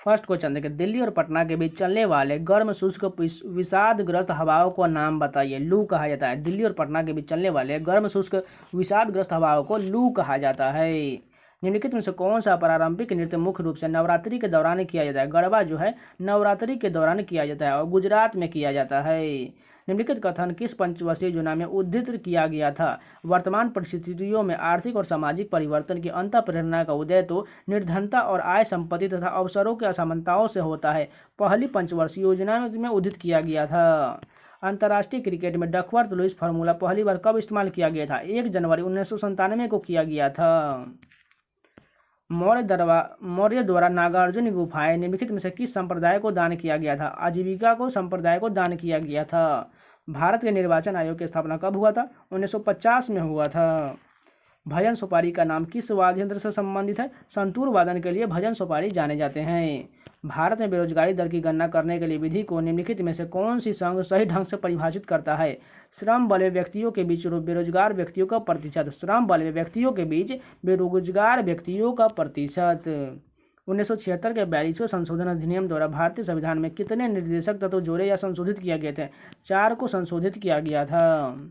फर्स्ट क्वेश्चन देखिए, दिल्ली और पटना के बीच चलने वाले गर्म शुष्क विषादग्रस्त हवाओं को नाम बताइए। लू कहा जाता है। दिल्ली और पटना के बीच चलने वाले गर्म शुष्क विषादग्रस्त हवाओं को लू कहा जाता है। निम्नलिखित में से कौन सा पारंपरिक नृत्य मुख्य रूप से नवरात्रि के दौरान किया जाता है? गरबा जो है नवरात्रि के दौरान किया जाता है और गुजरात में किया जाता है। निम्नलिखित कथन किस पंचवर्षीय योजना में उद्धृत किया गया था? वर्तमान परिस्थितियों में आर्थिक और सामाजिक परिवर्तन की अंतःप्रेरणा का उदय तो निर्धनता और आय, संपत्ति तथा अवसरों की असमानताओं से होता है। पहली पंचवर्षीय योजना में उद्धृत किया गया था। अंतर्राष्ट्रीय क्रिकेट में डकवर्थ लुईस फार्मूला पहली बार कब इस्तेमाल किया गया था? 1 जनवरी 1997 को किया गया था। मौर्य द्वारा नागार्जुन गुफाएं निम्नलिखित में से किस संप्रदाय को दान किया गया था? आजीविका को संप्रदाय को दान किया गया था। भारत के निर्वाचन आयोग की स्थापना कब हुआ था? 1950 में हुआ था। भजन सुपारी का नाम किस वाद्य यंत्र से संबंधित है? संतूर वादन के लिए भजन सुपारी जाने जाते हैं। भारत में बेरोजगारी दर की गणना करने के लिए विधि को निम्नलिखित में से कौन सी संघ सही ढंग से परिभाषित करता है? श्रम बल में व्यक्तियों के बीच बेरोजगार व्यक्तियों का प्रतिशत। श्रम बल में व्यक्तियों के बीच बेरोजगार व्यक्तियों का प्रतिशत। 1976 के 42वें संशोधन अधिनियम द्वारा भारतीय संविधान में कितने निर्देशक तत्व जोड़े या संशोधित किया गए थे? 4 को संशोधित किया गया था।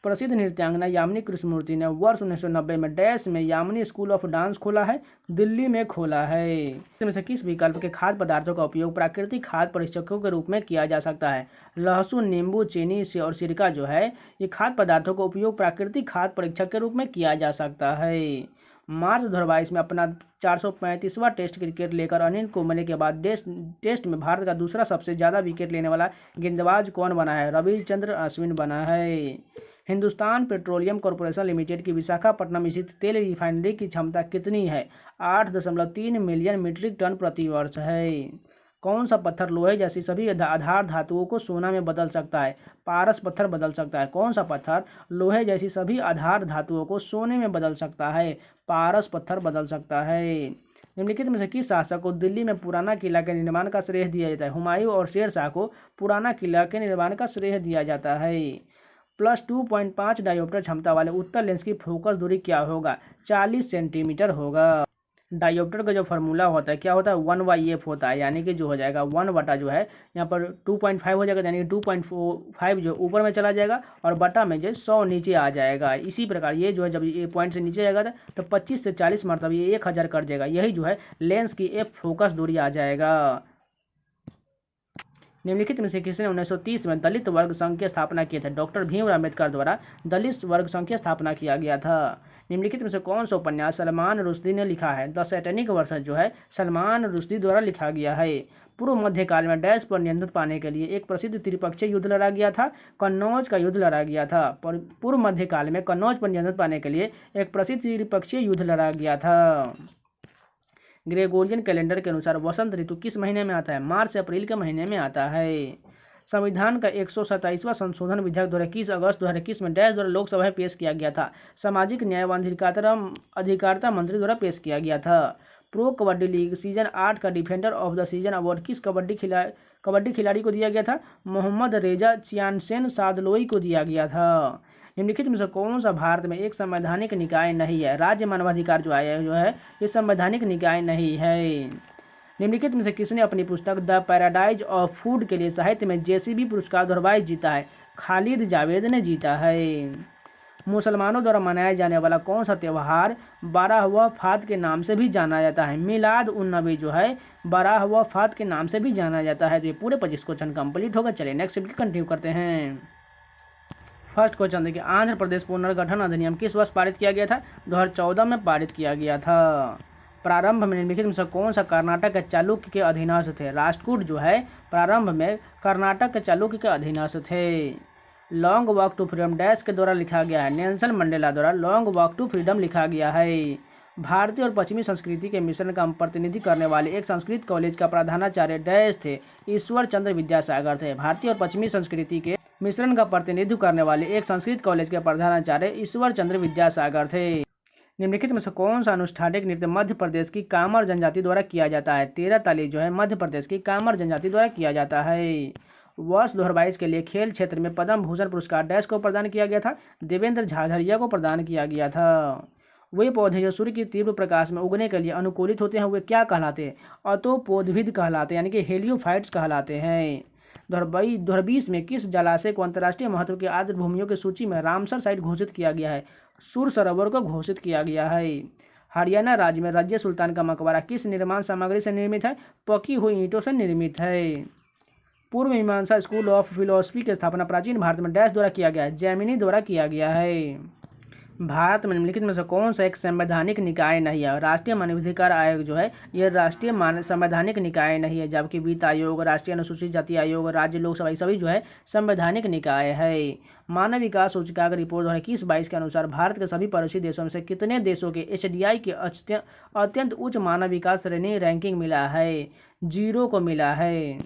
प्रसिद्ध नृत्यांगना यामिनी कृष्णमूर्ति ने वर्ष 1990 में डैश में यामिनी स्कूल ऑफ डांस खोला है? दिल्ली में खोला है। इनमें से किस विकल्प के खाद्य पदार्थों का उपयोग प्राकृतिक खाद्य परीक्षकों के रूप में किया जा सकता है? लहसुन, नींबू, चीनी से और सिरका जो है ये खाद्य पदार्थों का उपयोग प्राकृतिक खाद्य परीक्षक के रूप में किया जा सकता है। मार्च 2022 में अपना 435वां टेस्ट क्रिकेट लेकर अनिल कुंबले के बाद टेस्ट में भारत का दूसरा सबसे ज़्यादा विकेट लेने वाला गेंदबाज कौन बना है? रविचंद्रन अश्विन बना है। हिंदुस्तान पेट्रोलियम कॉर्पोरेशन लिमिटेड की विशाखापट्टनम स्थित तेल रिफाइनरी की क्षमता कितनी है? 8.3 मिलियन मीट्रिक टन प्रति वर्ष है। कौन सा पत्थर लोहे जैसी सभी आधार धातुओं को सोना में बदल सकता है? पारस पत्थर बदल सकता है। कौन सा पत्थर लोहे जैसी सभी आधार धातुओं को सोने में बदल सकता है? पारस पत्थर बदल सकता है। निम्नलिखित में से किस शासक को दिल्ली में पुराना किला के निर्माण का श्रेय दिया जाता है? हुमायूं और शेर शाह को पुराना किला के निर्माण का श्रेय दिया जाता है। +2.5 डायोप्टर क्षमता वाले उत्तल लेंस की फोकस दूरी क्या होगा? 40 सेंटीमीटर होगा। डायोप्टर का जो फार्मूला होता है क्या होता है? 1/f होता है, यानी कि जो हो जाएगा 1 बटा जो है यहाँ पर 2.5 हो जाएगा, यानी कि 2.5 जो ऊपर में चला जाएगा और बटा में जो 100 नीचे आ जाएगा। इसी प्रकार ये जो है जब ये पॉइंट से नीचे जाएगा तो 25 से 40 मतलब ये 1000 कट जाएगा। यही जो है लेंस की एफ फोकस दूरी आ जाएगा। निम्नलिखित में से किसने 1930 में दलित वर्ग संघ की स्थापना की थी? डॉक्टर भीमराव अम्बेडकर द्वारा दलित वर्ग संघ की स्थापना किया गया था। निम्नलिखित में से कौन सा उपन्यास सलमान रुश्दी ने लिखा है? द सैटेनिक वर्सन जो है सलमान रुश्दी द्वारा लिखा गया है। पूर्व मध्यकाल में डैश पर नियंत्रण पाने के लिए एक प्रसिद्ध त्रिपक्षीय युद्ध लड़ा गया था? कन्नौज का युद्ध लड़ा गया था। पूर्व मध्यकाल में कन्नौज पर नियंत्रण पाने के लिए एक प्रसिद्ध त्रिपक्षीय युद्ध लड़ा गया था। ग्रेगोरियन कैलेंडर के अनुसार वसंत ऋतु किस महीने में आता है? मार्च से अप्रैल के महीने में आता है। संविधान का 127वां संशोधन विधेयक 21 अगस्त 2021 में डैश द्वारा लोकसभा में पेश किया गया था? सामाजिक न्याय व अधिकारिता मंत्री द्वारा पेश किया गया था। प्रो कबड्डी लीग सीजन 8 का defender of the season award किस कबड्डी खिलाड़ी को दिया गया था? मोहम्मद रेजा चियानसेन सादलोई को दिया गया था। निम्नलिखित में से कौन सा भारत में एक संवैधानिक निकाय नहीं है? राज्य मानवाधिकार जो है ये संवैधानिक निकाय नहीं है। निम्नलिखित में से किसने अपनी पुस्तक द पैराडाइज ऑफ फूड के लिए साहित्य में जेसीबी पुरस्कार 2022 जीता है? खालिद जावेद ने जीता है। मुसलमानों द्वारा मनाया जाने वाला कौन सा त्यौहार 12वां फात के नाम से भी जाना जाता है? मिलाद उन नबी जो है 12वां फात के नाम से भी जाना जाता है। तो ये पूरे 25 क्वेश्चन कंप्लीट होगा। चलिए नेक्स्ट कंटिन्यू करते हैं। फर्स्ट क्वेश्चन देखिए, आंध्र प्रदेश पुनर्गठन अधिनियम किस वर्ष पारित किया गया था? 2014 में पारित किया गया था। प्रारंभ में निम्नलिखित में से कौन सा कर्नाटक के चालुक्य के अधीनस्थ थे? राष्ट्रकूट जो है प्रारंभ में कर्नाटक के चालुक्य के अधीनस्थ थे। Long walk to freedom dash के द्वारा लिखा गया है? नेल्सन मंडेला द्वारा लॉन्ग वॉक टू फ्रीडम लिखा गया है। भारतीय और पश्चिमी संस्कृति के मिश्रण का प्रतिनिधि करने वाले एक संस्कृत कॉलेज का प्रधानाचार्य डैश थे? ईश्वर चंद्र विद्यासागर थे। भारतीय और पश्चिमी संस्कृति के मिश्रण का प्रतिनिधित्व करने वाले एक संस्कृत कॉलेज के प्रधानाचार्य ईश्वर चंद्र विद्यासागर थे। निम्नलिखित में से कौन सा अनुष्ठानिक नृत्य मध्य प्रदेश की कामर जनजाति द्वारा किया जाता है? 13 ताली जो है मध्य प्रदेश की कामर जनजाति द्वारा किया जाता है। वर्ष 2022 के लिए खेल क्षेत्र में पद्म भूषण पुरस्कार डैश को प्रदान किया गया था? देवेंद्र झाझड़िया को प्रदान किया गया था। वे पौधे जो सूर्य की तीव्र प्रकाश में उगने के लिए अनुकूलित होते हैं वे क्या कहलाते हैं? अतोपोद्भिद कहलाते हैं, यानी कि हेलियोफाइट्स कहलाते हैं। 2020 में किस जलाशय को अंतर्राष्ट्रीय महत्व की आर्द्र भूमियों की सूची में रामसर साइट घोषित किया गया है? सुर सरोवर को घोषित किया गया है। हरियाणा राज्य में रजिया सुल्तान का मकबरा किस निर्माण सामग्री से निर्मित है? पकी हुई ईंटों से निर्मित है। पूर्व मीमांसा स्कूल ऑफ फिलोसफी की स्थापना प्राचीन भारत में डैश द्वारा किया गया है? जैमिनी द्वारा किया गया है। भारत में निम्नलिखित में से कौन सा एक संवैधानिक निकाय नहीं है? राष्ट्रीय मानवाधिकार आयोग जो है यह राष्ट्रीय संवैधानिक निकाय नहीं है, जबकि वित्त आयोग, राष्ट्रीय अनुसूचित जाति आयोग, राज्य लोकसभा ये सभी जो है संवैधानिक निकाय है। मानव विकास सूचकांक रिपोर्ट 2021-22 के अनुसार भारत के सभी पड़ोसी देशों में से कितने देशों के HDI के अत्यंत उच्च मानव विकास श्रेणी रैंकिंग मिला है? 0 को मिला है।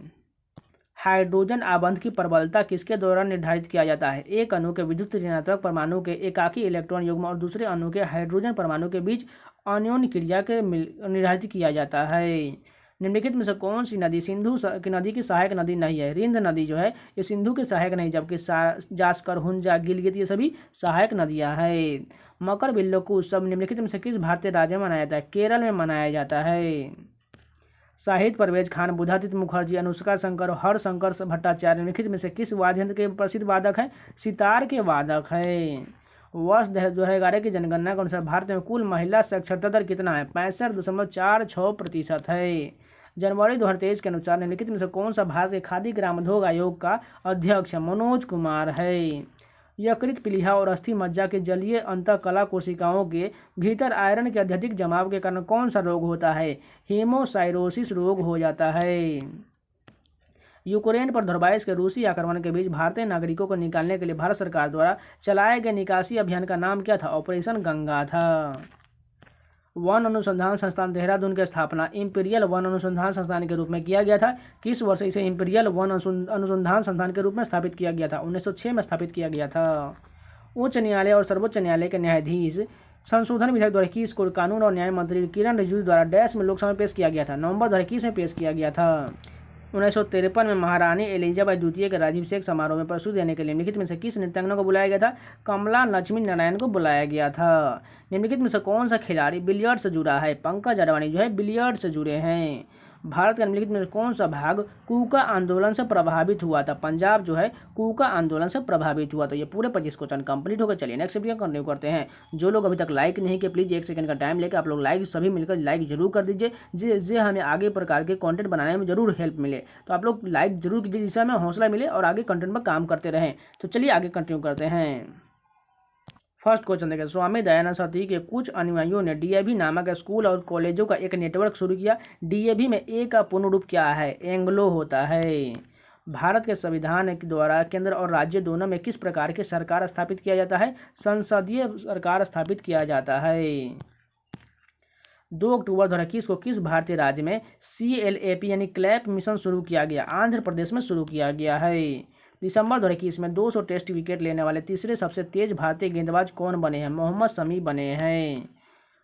हाइड्रोजन आबंध की प्रबलता किसके द्वारा निर्धारित किया जाता है? एक अणु के विद्युत ऋणात्मक परमाणु के एकाकी इलेक्ट्रॉन युग्म और दूसरे अणु के हाइड्रोजन परमाणु के बीच अन्योन्य क्रिया के निर्धारित किया जाता है। निम्नलिखित में से कौन सी नदी सिंधु की नदी की सहायक नदी नहीं है? रिंद नदी जो है ये सिंधु के सहायक नहीं, जबकि जास्कर, हुंजा, गिलगित ये सभी सहायक नदियां हैं। मकर बिल्लो उत्सव निम्नलिखित में से किस भारतीय राज्य में मनाया जाता है? केरल में मनाया जाता है। शाहिद परवेज खान, बुधादित्य मुखर्जी, अनुष्का शंकर और हरशंकर भट्टाचार्य निम्नलिखित में से किस वाद्य यंत्र के प्रसिद्ध वादक हैं? सितार के वादक है। वर्ष 2011 की जनगणना के अनुसार भारत में कुल महिला साक्षरता दर कितना है? 65.46% है। जनवरी 2023 के अनुसार निम्नलिखित में से कौन सा भारत के खादी ग्रामोद्योग आयोग का अध्यक्ष मनोज कुमार है? यकृत, प्लीहा और अस्थि मज्जा के जलीय अंतःकला कोशिकाओं के भीतर आयरन के अत्यधिक जमाव के कारण कौन सा रोग होता है? हीमोसाइरोसिस रोग हो जाता है। यूक्रेन पर 2022 के रूसी आक्रमण के बीच भारतीय नागरिकों को निकालने के लिए भारत सरकार द्वारा चलाए गए निकासी अभियान का नाम क्या था? ऑपरेशन गंगा था। वन अनुसंधान संस्थान देहरादून की स्थापना इंपीरियल वन अनुसंधान संस्थान के रूप में किया गया था। किस वर्ष इसे इंपीरियल वन अनुसंधान संस्थान के रूप में स्थापित किया गया था? 1906 में स्थापित किया गया था। उच्च न्यायालय और सर्वोच्च न्यायालय के न्यायाधीश संशोधन विधेयक 2021 को कानून और न्याय मंत्री किरण रिजिजू द्वारा डैश में लोकसभा में पेश किया गया था। नवंबर 2021 में पेश किया गया था। 1953 में महारानी एलिजाबेथ द्वितीय के राज्याभिषेक समारोह में प्रस्तुति देने के लिए निम्नलिखित में से किस नृत्यांगना को बुलाया गया था? कमला लक्ष्मी नारायण को बुलाया गया था। निम्नलिखित में से कौन सा खिलाड़ी बिलियर्ड से जुड़ा है? पंकज अडवाणी जो है बिलियर्ड से जुड़े हैं। भारत का निम्नलिखित में कौन सा भाग कूका आंदोलन से प्रभावित हुआ था? पंजाब जो है कूका आंदोलन से प्रभावित हुआ था। ये पूरे 25 क्वेश्चन कंप्लीट हो गए। चलिए नेक्स्ट वीडियो कंटिन्यू करते हैं। जो लोग अभी तक लाइक नहीं किए प्लीज़ 1 सेकंड का टाइम लेकर आप लोग लाइक सभी मिलकर लाइक जरूर कर दीजिए, जिससे हमें आगे प्रकार के कंटेंट बनाने में जरूर हेल्प मिले। तो आप लोग लाइक जरूर कीजिए जिससे हमें हौसला मिले और आगे कंटेंट पर काम करते रहें। तो चलिए आगे कंटिन्यू करते हैं। फर्स्ट क्वेश्चन देखें। स्वामी दयानंद सरस्वती के कुछ अनुयायियों ने DAV नामक स्कूल और कॉलेजों का एक नेटवर्क शुरू किया। DAV में ए का पूर्ण रूप क्या है? एंग्लो होता है। भारत के संविधान के द्वारा केंद्र और राज्य दोनों में किस प्रकार की सरकार स्थापित किया जाता है? संसदीय सरकार स्थापित किया जाता है। 2 अक्टूबर 2021 को किस भारतीय राज्य में CLAP यानी क्लैप मिशन शुरू किया गया? आंध्र प्रदेश में शुरू किया गया है। दिसंबर 2021 में 200 टेस्ट विकेट लेने वाले तीसरे सबसे तेज भारतीय गेंदबाज कौन बने हैं? मोहम्मद शमी बने हैं।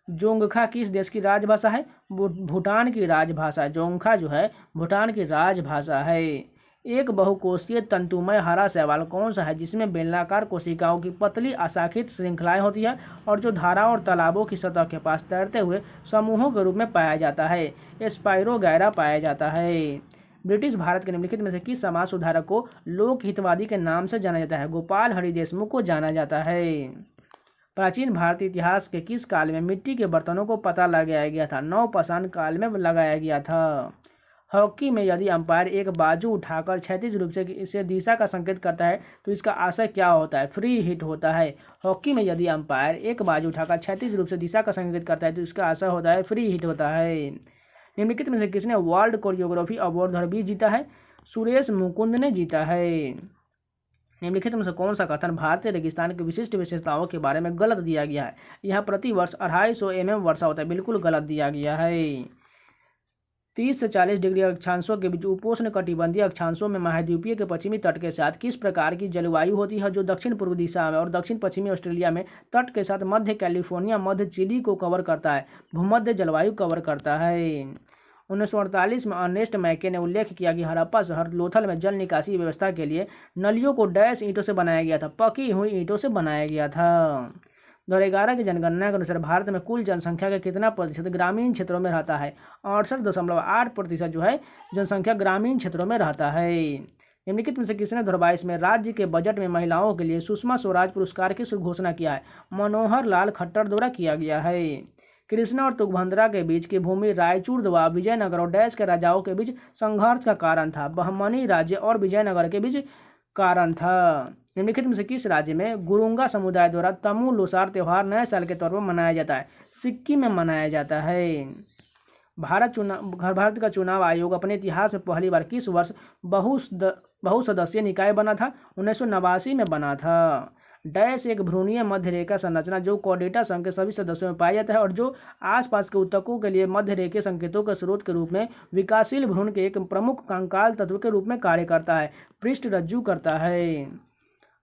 जोंगखा किस देश की राजभाषा है? भूटान की राजभाषा। जोंगखा जो है भूटान की राजभाषा है। एक बहुकोषीय तंतुमय हरा शैवाल कौन सा है जिसमें बेलनाकार कोशिकाओं की पतली अशाखित श्रृंखलाएं होती है और जो धाराओं और तालाबों की सतह के पास तैरते हुए समूहों के रूप में पाया जाता है? स्पाइरोगैरा पाया जाता है। ब्रिटिश भारत के निम्नलिखित में से किस समाज सुधारक को लोक हितवादी के नाम से जाना जाता है? गोपाल हरि देशमुख को जाना जाता है। प्राचीन भारतीय इतिहास के किस काल में मिट्टी के बर्तनों को पता लगाया गया था? नवपाषाण काल में लगाया गया था। हॉकी में यदि अंपायर एक बाजू उठाकर क्षैतिज रूप से इसे दिशा का संकेत करता है तो इसका आशय क्या होता है? फ्री हिट होता है। हॉकी में यदि अंपायर एक बाजू उठाकर क्षैतिज रूप से दिशा का संकेत करता है तो इसका आशय होता है फ्री हिट होता है। निम्नलिखित में से किसने वर्ल्ड कोरियोग्राफी अवार्ड 2020 जीता है? सुरेश मुकुंद ने जीता है। निम्नलिखित में से कौन सा कथन भारतीय रेगिस्तान की विशिष्ट विशेषताओं के बारे में गलत दिया गया है? यहाँ प्रति वर्ष 250 mm वर्षा होता है। बिल्कुल गलत दिया गया है। 30 से 40 डिग्री अक्षांशों के बीच उपोष्ण कटिबंधीय अक्षांशों में महाद्वीपीय के पश्चिमी तट के साथ किस प्रकार की जलवायु होती है जो दक्षिण पूर्व दिशा में और दक्षिण पश्चिमी ऑस्ट्रेलिया में तट के साथ मध्य कैलिफोर्निया, मध्य चिली को कवर करता है? भूमध्य जलवायु कवर करता है। 1948 में अर्नेस्ट मैके ने उल्लेख किया कि हड़प्पा शहर लोथल में जल निकासी व्यवस्था के लिए नलियों को डैश ईंटों से बनाया गया था? पकी हुई ईंटों से बनाया गया था। 2011 की जनगणना के अनुसार भारत में कुल जनसंख्या का कितना प्रतिशत ग्रामीण क्षेत्रों में रहता है? 68.8% जो है जनसंख्या ग्रामीण क्षेत्रों में रहता है। निम्नलिखित में से किसने 2022 में राज्य के बजट में महिलाओं के लिए सुषमा स्वराज पुरस्कार की घोषणा किया है? मनोहर लाल खट्टर द्वारा किया गया है। कृष्णा और तुंगभद्रा के बीच की भूमि रायचूर दोआब विजयनगर और डैश के राजाओं के बीच संघर्ष का कारण था? बहमनी राज्य और विजयनगर के बीच कारण था। निम्नलिखित में से किस राज्य में गुरुंगा समुदाय द्वारा तमु लोसार त्यौहार नए साल के तौर पर मनाया जाता है? सिक्किम में मनाया जाता है। भारत का चुनाव आयोग अपने इतिहास में पहली बार किस वर्ष बहुसदस्यीय निकाय बना था? 1989 में बना था। डैश एक भ्रूणीय मध्य रेखा संरचना जो कॉर्डेटा संघ के सभी सदस्यों में पाया जाता है और जो आसपास के ऊतकों के लिए मध्य रेखीय संकेतों के स्रोत के रूप में विकासशील भ्रूण के एक प्रमुख कंकाल तत्व के रूप में कार्य करता है, पृष्ठ रज्जु करता है।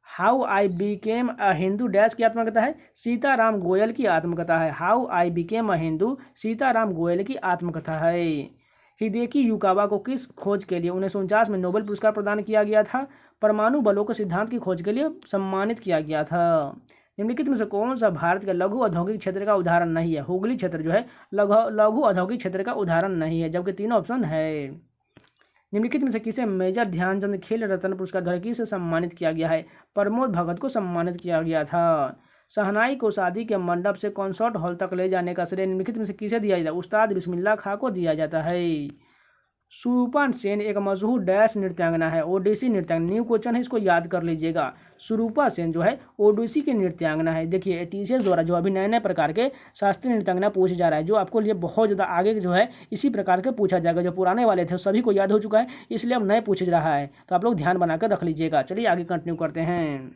How I became a Hindu dash की आत्मकथा है? सीताराम गोयल की आत्मकथा है। How I became a Hindu Sitaram Goyal की आत्मकथा है। हिदेकी युकावा को किस खोज के लिए 1949 में नोबेल पुरस्कार प्रदान किया गया था? परमाणु बलों के सिद्धांत की खोज के लिए सम्मानित किया गया था। निम्नलिखित में से कौन सा भारत के लघु औद्योगिक क्षेत्र का उदाहरण नहीं है? हुगली क्षेत्र जो है लघु औद्योगिक क्षेत्र का उदाहरण नहीं है, जबकि तीनों ऑप्शन है। निम्नलिखित में से किसे मेजर ध्यानचंद खेल रत्न पुरस्कार द्वारा किसे सम्मानित किया गया है? प्रमोद भगत को सम्मानित किया गया था। शहनाई को शादी के मंडप से कॉन्सर्ट हॉल तक ले जाने का श्रेय निम्नलिखित में से किसे दिया जाता है? उस्ताद बिस्मिल्लाह खां को दिया जाता है। सुरूपा सेन एक मशहूर डैश नृत्यांगना है? ओडिसी नृत्यांगना। न्यू क्वेश्चन है, इसको याद कर लीजिएगा। सुरूपा सेन जो है ओडिसी की नृत्यांगना है। देखिए टीसीएस द्वारा जो अभी नए नए प्रकार के शास्त्रीय नृत्यांगना पूछे जा रहा है, जो आपको लिए बहुत ज़्यादा आगे जो है इसी प्रकार के पूछा जाएगा। जो पुराने वाले थे सभी को याद हो चुका है, इसलिए अब नए पूछ रहा है, तो आप लोग ध्यान बनाकर रख लीजिएगा। चलिए आगे कंटिन्यू करते हैं।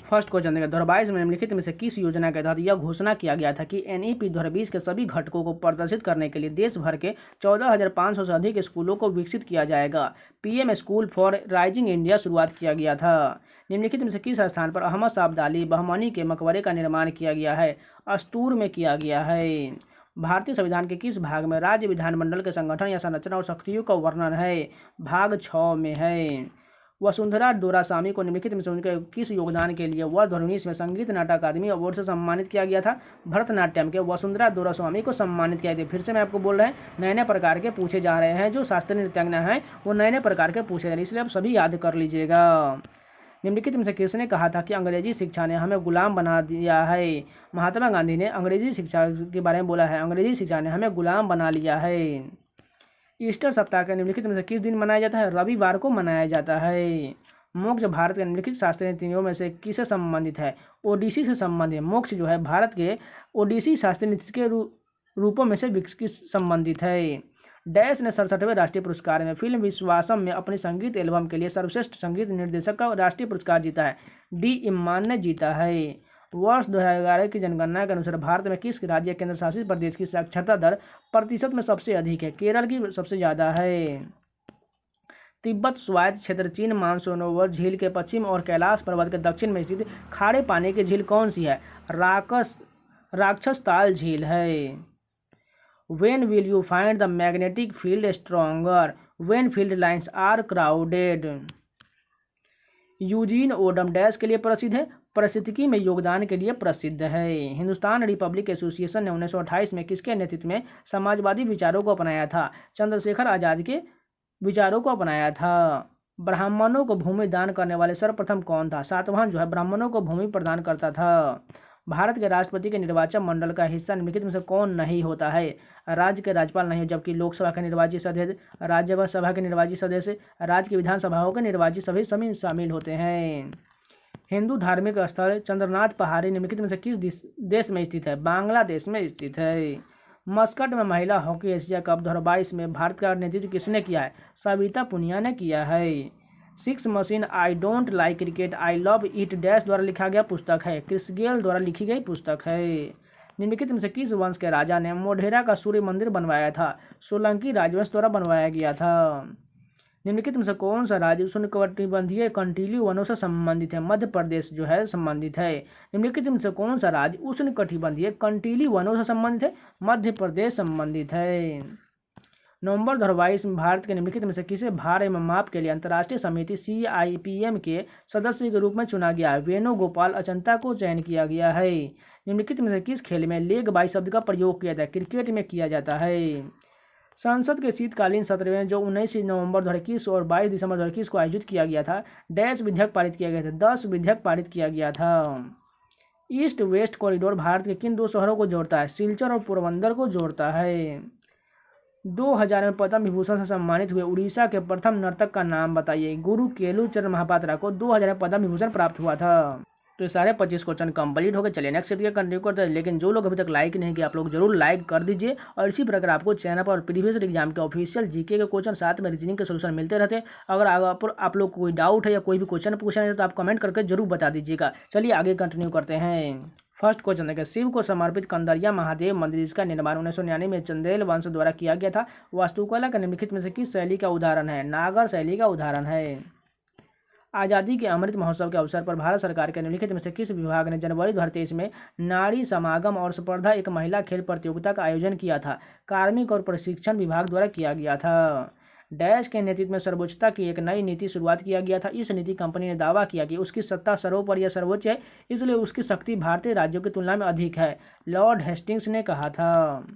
फर्स्ट क्वेश्चन देखें, 2022 में निम्नलिखित में से किस योजना के तहत यह घोषणा किया गया था कि एनईपी 2020 के सभी घटकों को प्रदर्शित करने के लिए देश भर के 14,500 से अधिक स्कूलों को विकसित किया जाएगा? PM school for rising India शुरुआत किया गया था। निम्नलिखित में से किस स्थान पर अहमद शाह अब्दाली बहमनी के मकबरे का निर्माण किया गया है? अस्तूर में किया गया है। भारतीय संविधान के किस भाग में राज्य विधानमंडल के संगठन या संरचना और शक्तियों का वर्णन है? भाग 6 में है। वसुंधरा दोरासामी को निम्नलिखित में से उनके किस योगदान के लिए वर्ष 2019 में संगीत नाटक अकादमी अवार्ड से सम्मानित किया गया था? भरतनाट्यम के वसुंधरा दोरास्वामी को सम्मानित किया गया। फिर से मैं आपको बोल रहे हैं नए नए प्रकार के पूछे जा रहे हैं, जो शास्त्रीय नृत्यांगना है वो नए नए प्रकार के पूछे जा रहे हैं, इसलिए आप सभी याद कर लीजिएगा। निम्नलिखित में से किसने कहा था कि अंग्रेजी शिक्षा ने हमें गुलाम बना दिया है? महात्मा गांधी ने अंग्रेजी शिक्षा के बारे में बोला है, अंग्रेजी शिक्षा ने हमें गुलाम बना लिया है। ईस्टर सप्ताह के निम्नलिखित में से किस दिन मनाया जाता है? रविवार को मनाया जाता है। मोक्ष भारत के निम्नलिखित शास्त्रीय नीतियों में से किससे संबंधित है? ओडिसी से संबंधित है। मोक्ष जो है भारत के ओडिसी शास्त्रीय नीति के रूपों में से विकसित संबंधित है। डैश ने 67वें राष्ट्रीय पुरस्कार में फिल्म विश्वासम में अपनी संगीत एल्बम के लिए सर्वश्रेष्ठ संगीत निर्देशक का राष्ट्रीय पुरस्कार जीता है? डी इम्मान ने जीता है। वर्ष 2011 की जनगणना के अनुसार भारत में किस राज्य केंद्र शासित प्रदेश की साक्षरता दर प्रतिशत में सबसे अधिक है? केरल की सबसे ज़्यादा है। तिब्बत स्वायत्त क्षेत्र चीन मानसरोवर झील के पश्चिम और कैलाश पर्वत के दक्षिण में स्थित खारे पानी की झील कौन सी है? राक्षस ताल झील है। When will you find the magnetic field stronger? When field lines are crowded. Eugene Odum dash के लिए प्रसिद्ध है? पारिस्थितिकी में योगदान के लिए प्रसिद्ध है। हिंदुस्तान रिपब्लिक एसोसिएशन ने 1928 में किसके नेतृत्व में समाजवादी विचारों को अपनाया था? चंद्रशेखर आजाद के विचारों को अपनाया था। ब्राह्मणों को भूमि दान करने वाले सर्वप्रथम कौन था? सातवाहन जो है ब्राह्मणों को भूमि प्रदान करता था। भारत के राष्ट्रपति के निर्वाचन मंडल का हिस्सा निम्नलिखित में से कौन नहीं होता है? राज्य के राज्यपाल नहीं, जबकि लोकसभा के निर्वाचित सदस्य, राज्यसभा के निर्वाचित सदस्य, राज्य की विधानसभाओं के निर्वाचित सभी शामिल होते हैं। हिंदू धार्मिक स्थल चंद्रनाथ पहाड़ी निम्नलिखित में से किस देश में स्थित है? बांग्लादेश में स्थित है। मस्कट में महिला हॉकी एशिया कप 2022 में भारत का नेतृत्व किसने किया है? सविता पुनिया ने किया है। Six machine I don't like cricket I love it dash द्वारा लिखा गया पुस्तक है? क्रिस गेल द्वारा लिखी गई पुस्तक है। निम्नलिखित में से किस वंश के राजा ने मोढेरा का सूर्य मंदिर बनवाया था? सोलंकी राजवंश द्वारा बनवाया गया था। निम्नलिखित में से कौन सा राज्य उष्णकटिबंधीय कंटीली वनों से संबंधित है? मध्य प्रदेश जो है संबंधित है। निम्नलिखित में से कौन सा राज्य उष्णकटिबंधीय कंटीली वनों से संबंधित है? मध्य प्रदेश संबंधित है। नवंबर 2022 में भारत के निम्नलिखित में से किसे भार एवं माप के लिए अंतर्राष्ट्रीय समिति CIPM के सदस्य के रूप में चुना गया है? वेणुगोपाल अचंता को चयन किया गया है। निम्नलिखित में से किस खेल में लेग बाई शब्द का प्रयोग किया जाता है? क्रिकेट में किया जाता है। संसद के शीतकालीन सत्र में जो 19 नवंबर 2021 और 22 दिसंबर 2021 को आयोजित किया गया था, डैश विधेयक पारित किया गया था? 10 विधेयक पारित किया गया था। ईस्ट वेस्ट कॉरिडोर भारत के किन दो शहरों को जोड़ता है? सिलचर और पोरबंदर को जोड़ता है। 2000 में पद्म विभूषण से सम्मानित हुए उड़ीसा के प्रथम नर्तक का नाम बताइए। गुरु केलुचरण महापात्रा को 2000 में पद्म विभूषण प्राप्त हुआ था। तो ये सारे 25 क्वेश्चन कंप्लीट हो गए। चलिए नेक्स्ट वीडियो कंटिन्यू करते हैं। लेकिन जो लोग अभी तक लाइक नहीं किया आप लोग जरूर लाइक कर दीजिए। और इसी प्रकार आपको चैनल पर प्रीवियस एग्जाम के ऑफिशियल जीके के क्वेश्चन साथ में रीजनिंग के सोल्यूशन मिलते रहते हैं। अगर आप लोग कोई डाउट है या कोई भी क्वेश्चन पूछना है तो आप कमेंट करके जरूर बता दीजिएगा। चलिए आगे कंटिन्यू करते हैं। फर्स्ट क्वेश्चन देखिए, शिव को समर्पित कंदरिया महादेव मंदिर इसका निर्माण 1999 में चंदेल वंश द्वारा किया गया था। वास्तुकला का निम्नलिखित में से किस शैली का उदाहरण है? नागर शैली का उदाहरण है। आज़ादी के अमृत महोत्सव के अवसर पर भारत सरकार के निम्नलिखित में से किस विभाग ने जनवरी 2023 में नारी समागम और स्पर्धा एक महिला खेल प्रतियोगिता का आयोजन किया था? कार्मिक और प्रशिक्षण विभाग द्वारा किया गया था। डैश के नेतृत्व में सर्वोच्चता की एक नई नीति शुरुआत किया गया था। इस नीति कंपनी ने दावा किया कि उसकी सत्ता सर्वोपरि या सर्वोच्च है, इसलिए उसकी शक्ति भारतीय राज्यों की तुलना में अधिक है, लॉर्ड हेस्टिंग्स ने कहा था।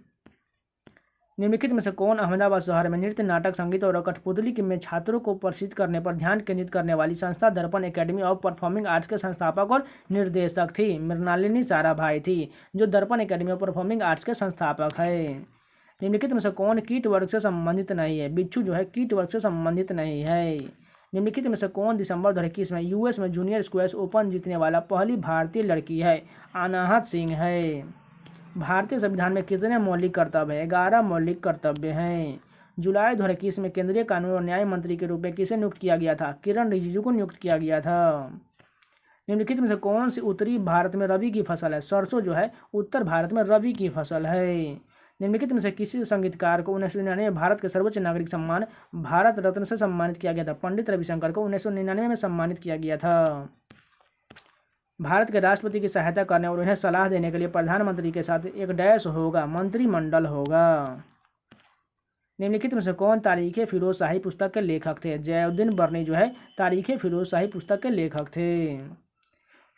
निम्नलिखित में से कौन अहमदाबाद शहर में नृत्य, नाटक, संगीत और कठपुतली में छात्रों को प्रशिक्षित करने पर ध्यान केंद्रित करने वाली संस्था दर्पण एकेडमी ऑफ परफॉर्मिंग आर्ट्स के संस्थापक और निर्देशक थी? मृणालिनी साराभाई थी, जो दर्पण एकेडमी ऑफ परफॉर्मिंग आर्ट्स के संस्थापक है। निम्नलिखित में से कौन कीट वर्ग से संबंधित नहीं है? बिच्छू जो है कीट वर्ग से संबंधित नहीं है। निम्नलिखित में से कौन दिसंबर 2021 में यूएस में जूनियर स्क्वैश ओपन जीतने वाला पहली भारतीय लड़की है? अनाहत सिंह है। भारतीय संविधान में कितने मौलिक कर्तव्य हैं? 11 मौलिक कर्तव्य हैं। जुलाई 2021 में केंद्रीय कानून और न्याय मंत्री के रूप में किसे नियुक्त किया गया था? किरण रिजिजू को नियुक्त किया गया था। निम्नलिखित में से कौन सी उत्तरी भारत में रबी की फसल है? सरसों जो है उत्तर भारत में रबी की फसल है। निम्नलिखित में से किसी संगीतकार को 1999 में भारत के सर्वोच्च नागरिक सम्मान भारत रत्न से सम्मानित किया गया था? पंडित रविशंकर को 1999 में सम्मानित किया गया था। भारत के राष्ट्रपति की सहायता करने और उन्हें सलाह देने के लिए प्रधानमंत्री के साथ एक डैश होगा, मंत्रिमंडल होगा। निम्नलिखित में से कौन तारीख फिरोज शाही पुस्तक के लेखक थे? जयाउद्दीन बर्नी जो है तारीख फिरोज शाही पुस्तक के लेखक थे।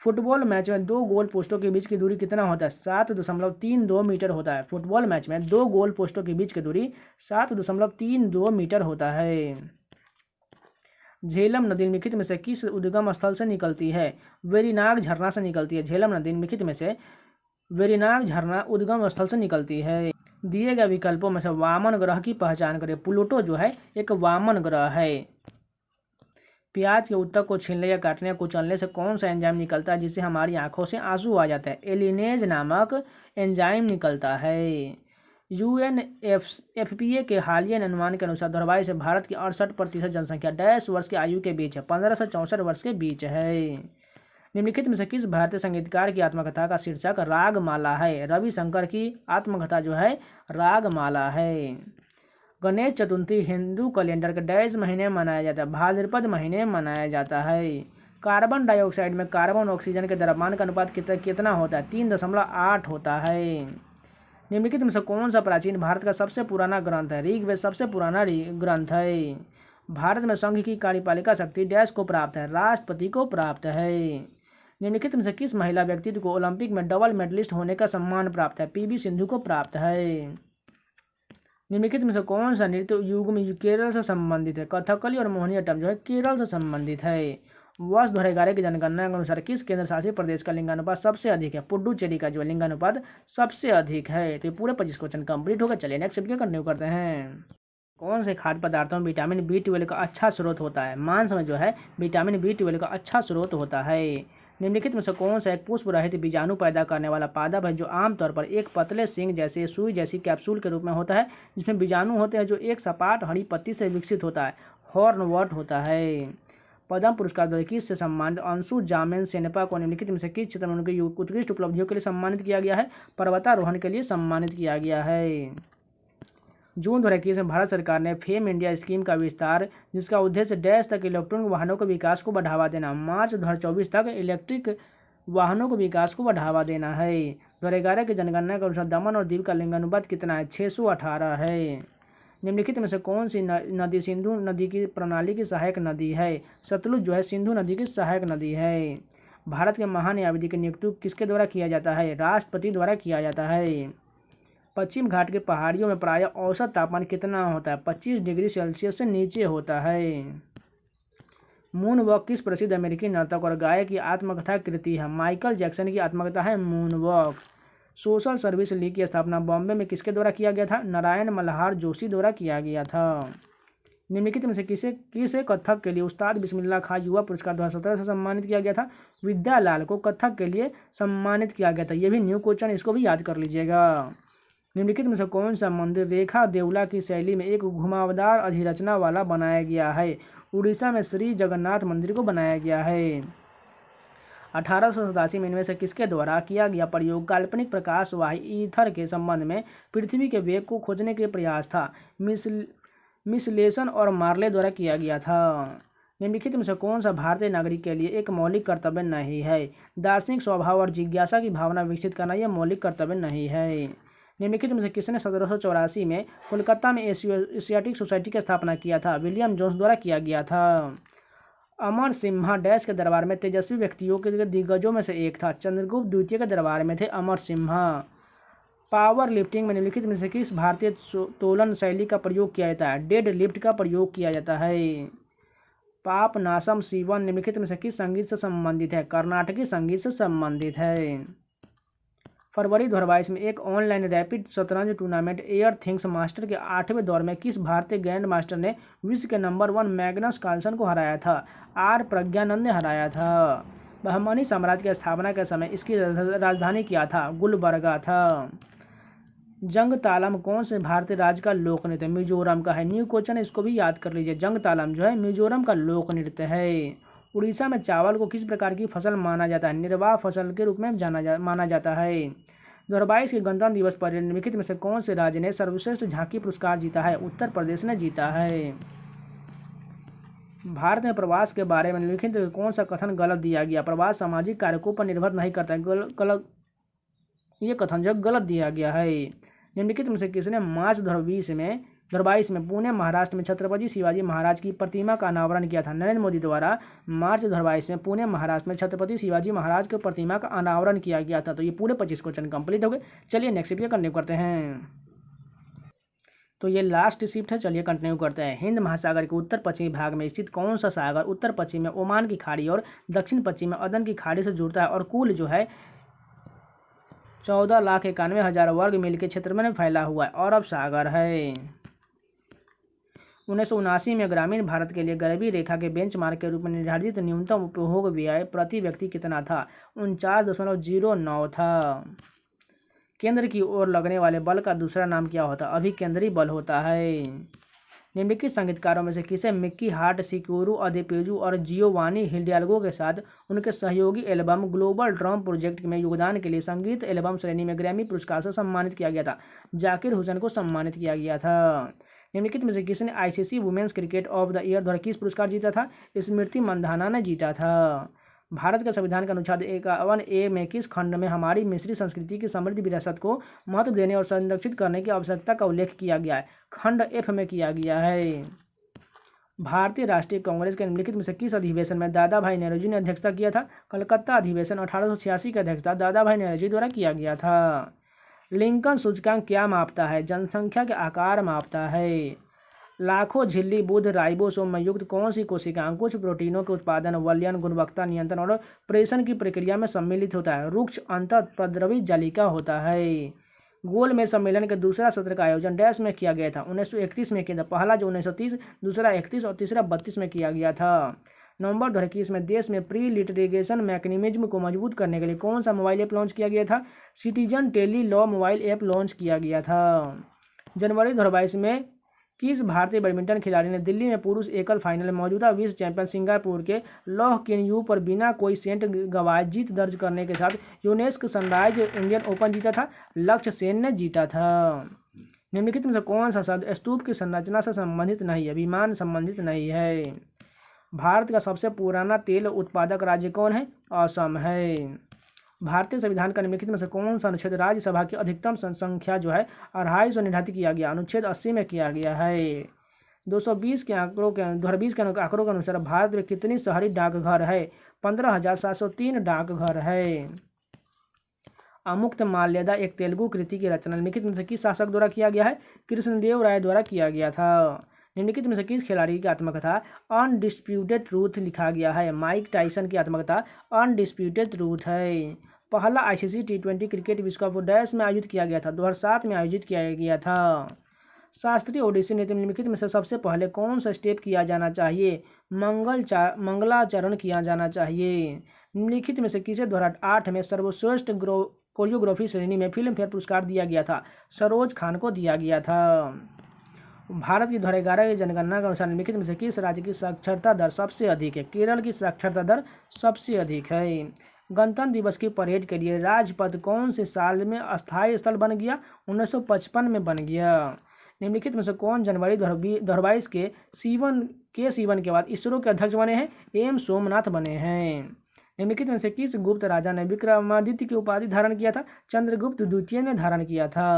फुटबॉल मैच में 2 गोल पोस्टों के बीच की दूरी कितना होता है? 7.32 मीटर होता है। फुटबॉल मैच में 2 गोल पोस्टों के बीच की दूरी 7.32 मीटर होता है। झेलम नदी निम्नलिखित में से किस उद्गम स्थल से निकलती है? वेरीनाग झरना से निकलती है। झेलम नदी निम्नलिखित में से वेरीनाग झरना उद्गम स्थल से निकलती है। दिए गए विकल्पों में से वामन ग्रह की पहचान करें। प्लूटो जो है एक वामन ग्रह है। प्याज के उत्तक को छीलने या काटने या कुचलने से कौन सा एंजाइम निकलता है जिससे हमारी आंखों से आंसू आ जाता है? एलिनेज नामक एंजाइम निकलता है। यूएनएफपीए के हालिया अनुमान के अनुसार दुर्भाग्य से भारत की 68% जनसंख्या डैश वर्ष की आयु के बीच है, 15 से 64 वर्ष के बीच है। निम्नलिखित में से किस भारतीय संगीतकार की आत्मकथा का शीर्षक रागमाला है? रविशंकर की आत्मकथा जो है रागमाला है। गणेश चतुर्थी हिंदू कैलेंडर के डैश महीने में मनाया जाता है? भाद्रपद महीने में मनाया जाता है। कार्बन डाइऑक्साइड में कार्बन ऑक्सीजन के द्रव्यमान का अनुपात कितना होता है? 3.8 होता है। निम्नलिखित में से कौन सा प्राचीन भारत का सबसे पुराना ग्रंथ है? ऋग्वेद सबसे पुराना ग्रंथ है। भारत में संघ की कार्यपालिका शक्ति डैश को प्राप्त है? राष्ट्रपति को प्राप्त है। निम्नलिखित में से किस महिला व्यक्तित्व को ओलंपिक में डबल मेडलिस्ट होने का सम्मान प्राप्त है? पीवी सिंधु को प्राप्त है। निम्नलिखित में से कौन सा नृत्य युग्म केरल से संबंधित है? कथकली और मोहिनीअट्टम जो है केरल से संबंधित है। वर्ष 2011 की जनगणना के अनुसार किस केंद्र शासित प्रदेश का लिंगानुपात सबसे अधिक है? पुडुचेरी का जो लिंगानुपात सबसे अधिक है। तो ये पूरे 25 क्वेश्चन कंप्लीट होगा। चलिए नेक्स्ट वीडियो कंटिन्यू करते हैं। कौन से खाद्य पदार्थों में विटामिन B12 का अच्छा स्रोत होता है? मांस में जो है विटामिन B12 का अच्छा स्रोत होता है। निम्नलिखित में से कौन सा एक पुष्प रहित बीजाणु पैदा करने वाला पादप है जो आमतौर पर एक पतले सींग जैसे सुई जैसी कैप्सूल के रूप में होता है, जिसमें बीजाणु होते हैं जो एक सपाट हरी पत्ती से विकसित होता है? हॉर्नवॉर्ट होता है। पद्म पुरस्कार 2021 से सम्मानित अंशु जामेन सेनपा को निम्नलिखित में से किस क्षेत्र में उनकी उत्कृष्ट उपलब्धियों के लिए सम्मानित किया गया है? पर्वतारोहण के लिए सम्मानित किया गया है। जून 2021 में भारत सरकार ने फेम इंडिया स्कीम का विस्तार, जिसका उद्देश्य डैश तक इलेक्ट्रॉनिक वाहनों के विकास को बढ़ावा देना। मार्च 2024 तक इलेक्ट्रिक वाहनों के विकास को बढ़ावा देना है। 2011 की जनगणना के अनुसार दमन और दीव का लिंगानुपात कितना है? 618 है। निम्नलिखित में से कौन सी नदी सिंधु नदी की प्रणाली की सहायक नदी है? सतलुज जो है सिंधु नदी की सहायक नदी है। भारत के महान न्यायाधीश की नियुक्ति किसके द्वारा किया जाता है? राष्ट्रपति द्वारा किया जाता है। पश्चिम घाट की पहाड़ियों में प्रायः औसत तापमान कितना होता है? 25 डिग्री सेल्सियस से नीचे होता है। मून वॉक किस प्रसिद्ध अमेरिकी नर्तक और गायक की आत्मकथा कृति है? माइकल जैक्सन की आत्मकथा है moon walk. Social service league की स्थापना बॉम्बे में किसके द्वारा किया गया था? नारायण मल्हार जोशी द्वारा किया गया था। निम्नलिखित में से किसे कथक के लिए उस्ताद बिस्मिल्लाह खां युवा पुरस्कार 2017 से सम्मानित किया गया था? विद्यालाल को कथक के लिए सम्मानित किया गया था। ये भी न्यू क्वेश्चन, इसको भी याद कर लीजिएगा। निम्नलिखित में से कौन सा मंदिर रेखा देवला की शैली में एक घुमावदार अधिरचना वाला बनाया गया है? उड़ीसा में श्री जगन्नाथ मंदिर को बनाया गया है। 1887 में इनमें से किसके द्वारा किया गया प्रयोग काल्पनिक प्रकाशवाही ईथर के संबंध में पृथ्वी के वेग को खोजने के प्रयास था? मिसलेशन और मार्ले द्वारा किया गया था। निम्नलिखित में से कौन सा भारतीय नागरिक के लिए एक मौलिक कर्तव्य नहीं है? दार्शनिक स्वभाव और जिज्ञासा की भावना विकसित करना यह मौलिक कर्तव्य नहीं है। निम्नलिखित में से किसने 1784 में कोलकाता में एशियाटिक सोसाइटी की स्थापना किया था? विलियम जोन्स द्वारा किया गया था। अमर सिम्हा डैश के दरबार में तेजस्वी व्यक्तियों के दिग्गजों में से एक था? चंद्रगुप्त द्वितीय के दरबार में थे अमर सिम्हा। पावर लिफ्टिंग में निम्नलिखित में से किस भारतीय तोलन शैली का प्रयोग किया जाता है? डेड लिफ्ट का प्रयोग किया जाता है। पापनासम सीवन निम्नलिखित में से किस संगीत से संबंधित है? कर्नाटकी संगीत से संबंधित है। फरवरी 2022 में एक ऑनलाइन रैपिड शतरंज टूर्नामेंट एयर थिंग्स मास्टर के 8वें दौर में किस भारतीय ग्रैंड मास्टर ने विश्व के नंबर 1 मैग्नस कार्लसन को हराया था? आर प्रज्ञानंद ने हराया था। बहमनी साम्राज्य की स्थापना के समय इसकी राजधानी क्या था? गुलबर्गा था। जंग तालम कौन से भारतीय राज्य का लोक नृत्य? मिजोरम का है। न्यू क्वेश्चन, इसको भी याद कर लीजिए। जंग तालम जो है मिजोरम का लोक नृत्य है। उड़ीसा में चावल को किस प्रकार की फसल माना जाता है? निर्वाह फसल के रूप में माना जाता है। 2022 के गणतंत्र दिवस पर निम्नलिखित में से कौन से राज्य ने सर्वश्रेष्ठ झांकी पुरस्कार जीता है? उत्तर प्रदेश ने जीता है। भारत में प्रवास के बारे में निम्नलिखित कौन सा कथन गलत दिया गया? प्रवास सामाजिक कारकों पर निर्भर नहीं करता है। ये कथन जो गलत दिया गया है। निम्नलिखित में से किसने मार्च 2022 में पुणे महाराष्ट्र में छत्रपति शिवाजी महाराज की प्रतिमा का अनावरण किया था? नरेंद्र मोदी द्वारा मार्च 2022 में पुणे महाराष्ट्र में छत्रपति शिवाजी महाराज की प्रतिमा का अनावरण किया गया था। तो ये पूरे 25 क्वेश्चन कंप्लीट हो गए। चलिए नेक्स्ट वीडियो कंटिन्यू करते हैं। तो ये लास्ट शिफ्ट है। चलिए कंटिन्यू करते हैं। हिंद महासागर के उत्तर पश्चिमी भाग में स्थित कौन सा सागर उत्तर पश्चिम में ओमान की खाड़ी और दक्षिण पश्चिम में अदन की खाड़ी से जुड़ता है और कुल जो है 14,91,000 वर्ग मील के क्षेत्र में फैला हुआ है? अरब सागर है। 1979 में ग्रामीण भारत के लिए गरीबी रेखा के बेंचमार्क के रूप में निर्धारित न्यूनतम उपभोग व्यय प्रति व्यक्ति कितना था? 49.09 था। केंद्र की ओर लगने वाले बल का दूसरा नाम क्या होता है? अभिकेंद्री बल होता है। निम्नलिखित संगीतकारों में से किसे मिक्की हार्ट, सिक्योरू अदेपेजू और जियोवानी हिडेल्गो के साथ उनके सहयोगी एल्बम ग्लोबल ड्रम प्रोजेक्ट में योगदान के लिए संगीत एल्बम श्रेणी में ग्रैमी पुरस्कार से सम्मानित किया गया था? जाकिर हुसैन को सम्मानित किया गया था। निम्नलिखित में से किसने ICC women's cricket of the year द्वारा किस पुरस्कार जीता था? स्मृति मंधाना ने जीता था। भारत के संविधान के अनुच्छेद 51A में किस खंड में हमारी मिश्रित संस्कृति की समृद्ध विरासत को महत्व देने और संरक्षित करने की आवश्यकता का उल्लेख किया गया है? खंड F में किया गया है। भारतीय राष्ट्रीय कांग्रेस के निम्नलिखित में से किस अधिवेशन में दादा भाई नौरोजी ने अध्यक्षता किया था? कलकत्ता अधिवेशन 1886 की अध्यक्षता दादा भाई नौरोजी द्वारा किया गया था। लिंकन सूचकांक क्या मापता है? जनसंख्या के आकार मापता है। लाखों झिल्ली बुध राइबोसोम में युक्त कौन सी कोशिकाएं कुछ प्रोटीनों के उत्पादन, वलयन, गुणवत्ता नियंत्रण और प्रेषण की प्रक्रिया में सम्मिलित होता है? वृक्ष अंतःप्रद्रवी जालिका होता है। गोलमेज सम्मेलन के दूसरा सत्र का आयोजन डैश में किया गया था? 1931 में किया था। पहला जो 1930, दूसरा 31 और तीसरा 32 में किया गया था। नवंबर 2021 में देश में प्री लिटिगेशन मैकेनिज्म को मजबूत करने के लिए कौन सा मोबाइल ऐप लॉन्च किया गया था? Citizen tele law mobile app launch किया गया था। जनवरी 2022 में किस भारतीय बैडमिंटन खिलाड़ी ने दिल्ली में पुरुष एकल फाइनल में मौजूदा विश्व चैंपियन सिंगापुर के लॉह केन यू पर बिना कोई सेट गंवाए जीत दर्ज करने के साथ यूनेस्को सनराइज इंडियन ओपन जीता था? लक्ष्य सेन ने जीता था। निम्नलिखित में से कौन सा शब्द स्तूप की संरचना से संबंधित नहीं है? विमान संबंधित नहीं है। भारत का सबसे पुराना तेल उत्पादक राज्य कौन है? असम है। भारतीय संविधान का निम्नलिखित में से कौन सा अनुच्छेद राज्यसभा की अधिकतम संख्या जो है 250 निर्धारित किया गया? अनुच्छेद 80 में किया गया है। 2020 के आंकड़ों के अनुसार भारत में कितनी शहरी डाकघर है? 15,703 डाकघर है। अमुक्त माल्यदा एक तेलुगु कृति की रचना निम्नलिखित में से किस शासक द्वारा किया गया है? कृष्णदेव राय द्वारा किया गया था। निम्नलिखित में से किस खिलाड़ी की आत्मकथा अनडिस्प्यूटेड ट्रूथ लिखा गया है? माइक टाइसन की आत्मकथा अनडिस्प्यूटेड ट्रूथ है। पहला आईसीसी टी20 क्रिकेट विश्व कप डैश में आयोजित किया गया था? 2007 में आयोजित किया गया था। शास्त्रीय ओडिसी नृत्य निम्नलिखित में से सबसे पहले कौन सा स्टेप किया जाना चाहिए? मंगलाचरण किया जाना चाहिए। निम्नलिखित में से किसे 2008 में सर्वश्रेष्ठ कोरियोग्राफी श्रेणी में फिल्म फेयर पुरस्कार दिया गया था? सरोज खान को दिया गया था। भारत की 2011 की जनगणना के अनुसार निम्नलिखित में से किस राज्य की साक्षरता दर सबसे अधिक है? केरल की साक्षरता दर सबसे अधिक है। गणतंत्र दिवस की परेड के लिए राजपथ कौन से साल में अस्थायी स्थल बन गया? 1955 में बन गया। निम्नलिखित में से कौन जनवरी 2022 के सीवन के बाद इसरो के अध्यक्ष बने हैं? एम सोमनाथ बने हैं। निम्नलिखित में से किस गुप्त राजा ने विक्रमादित्य की उपाधि धारण किया था? चंद्रगुप्त द्वितीय ने धारण किया था।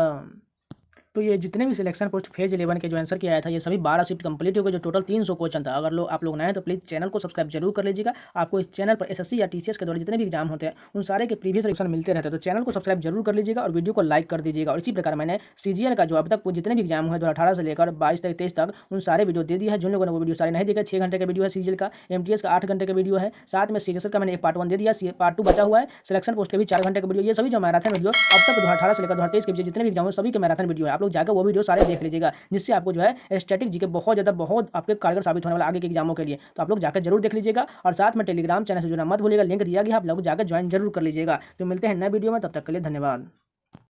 तो ये जितने भी सिलेक्शन पोस्ट फेज 11 के जो आंसर किया आया था, ये सभी 12 शिफ्ट कंप्लीट हो गए, जो टोटल 300 क्वेश्चन था। अगर आप लोग नए हैं तो प्लीज़ चैनल को सब्सक्राइब जरूर कर लीजिएगा। आपको इस चैनल पर एसएससी या टीसीएस के द्वारा जितने भी एग्जाम होते हैं उन सारे के प्रीवियस सिलेक्शन मिलते रहते हैं। तो चैनल को सब्सक्राइब जरूर कर लीजिएगा और वीडियो को लाइक कर दीजिएगा। और इसी प्रकार मैंने सीजीएल का जो अब तक जितने भी एग्जाम हुए 2018 से लेकर 22-23 तक उन सारे वीडियो दे दिया है। जिन लोगों ने वो वीडियो सारे नहीं देखा, 6 घंटे का वीडियो है सीजीएल का, एमटीएस का 8 घंटे का वीडियो है, साथ में सीजीएल का मैंने एक पार्ट 1 दे दिया, पार्ट 2 बचा हुआ है, सिलेक्शन पोस्ट के भी 4 घंटे का वीडियो। ये सभी जो मैराथन वीडियो अब तक 2018 से लेकर 2023 के जितने भी एग्जाम है सभी के मैराथन वीडियो है। आप लोग जाकर वो वीडियो सारे देख लीजिएगा, जिससे आपको जो है स्टैटिक जीके बहुत आपके कारगर साबित होने वाला आगे के एग्जामों के लिए। तो आप लोग जाकर जरूर देख लीजिएगा और साथ में टेलीग्राम चैनल से जुड़ना मत भूलिएगा, लिंक दिया गया, आप लोग जाकर ज्वाइन जरूर कर लीजिएगा। तो मिलते हैं नए वीडियो में, तब तक के लिए धन्यवाद।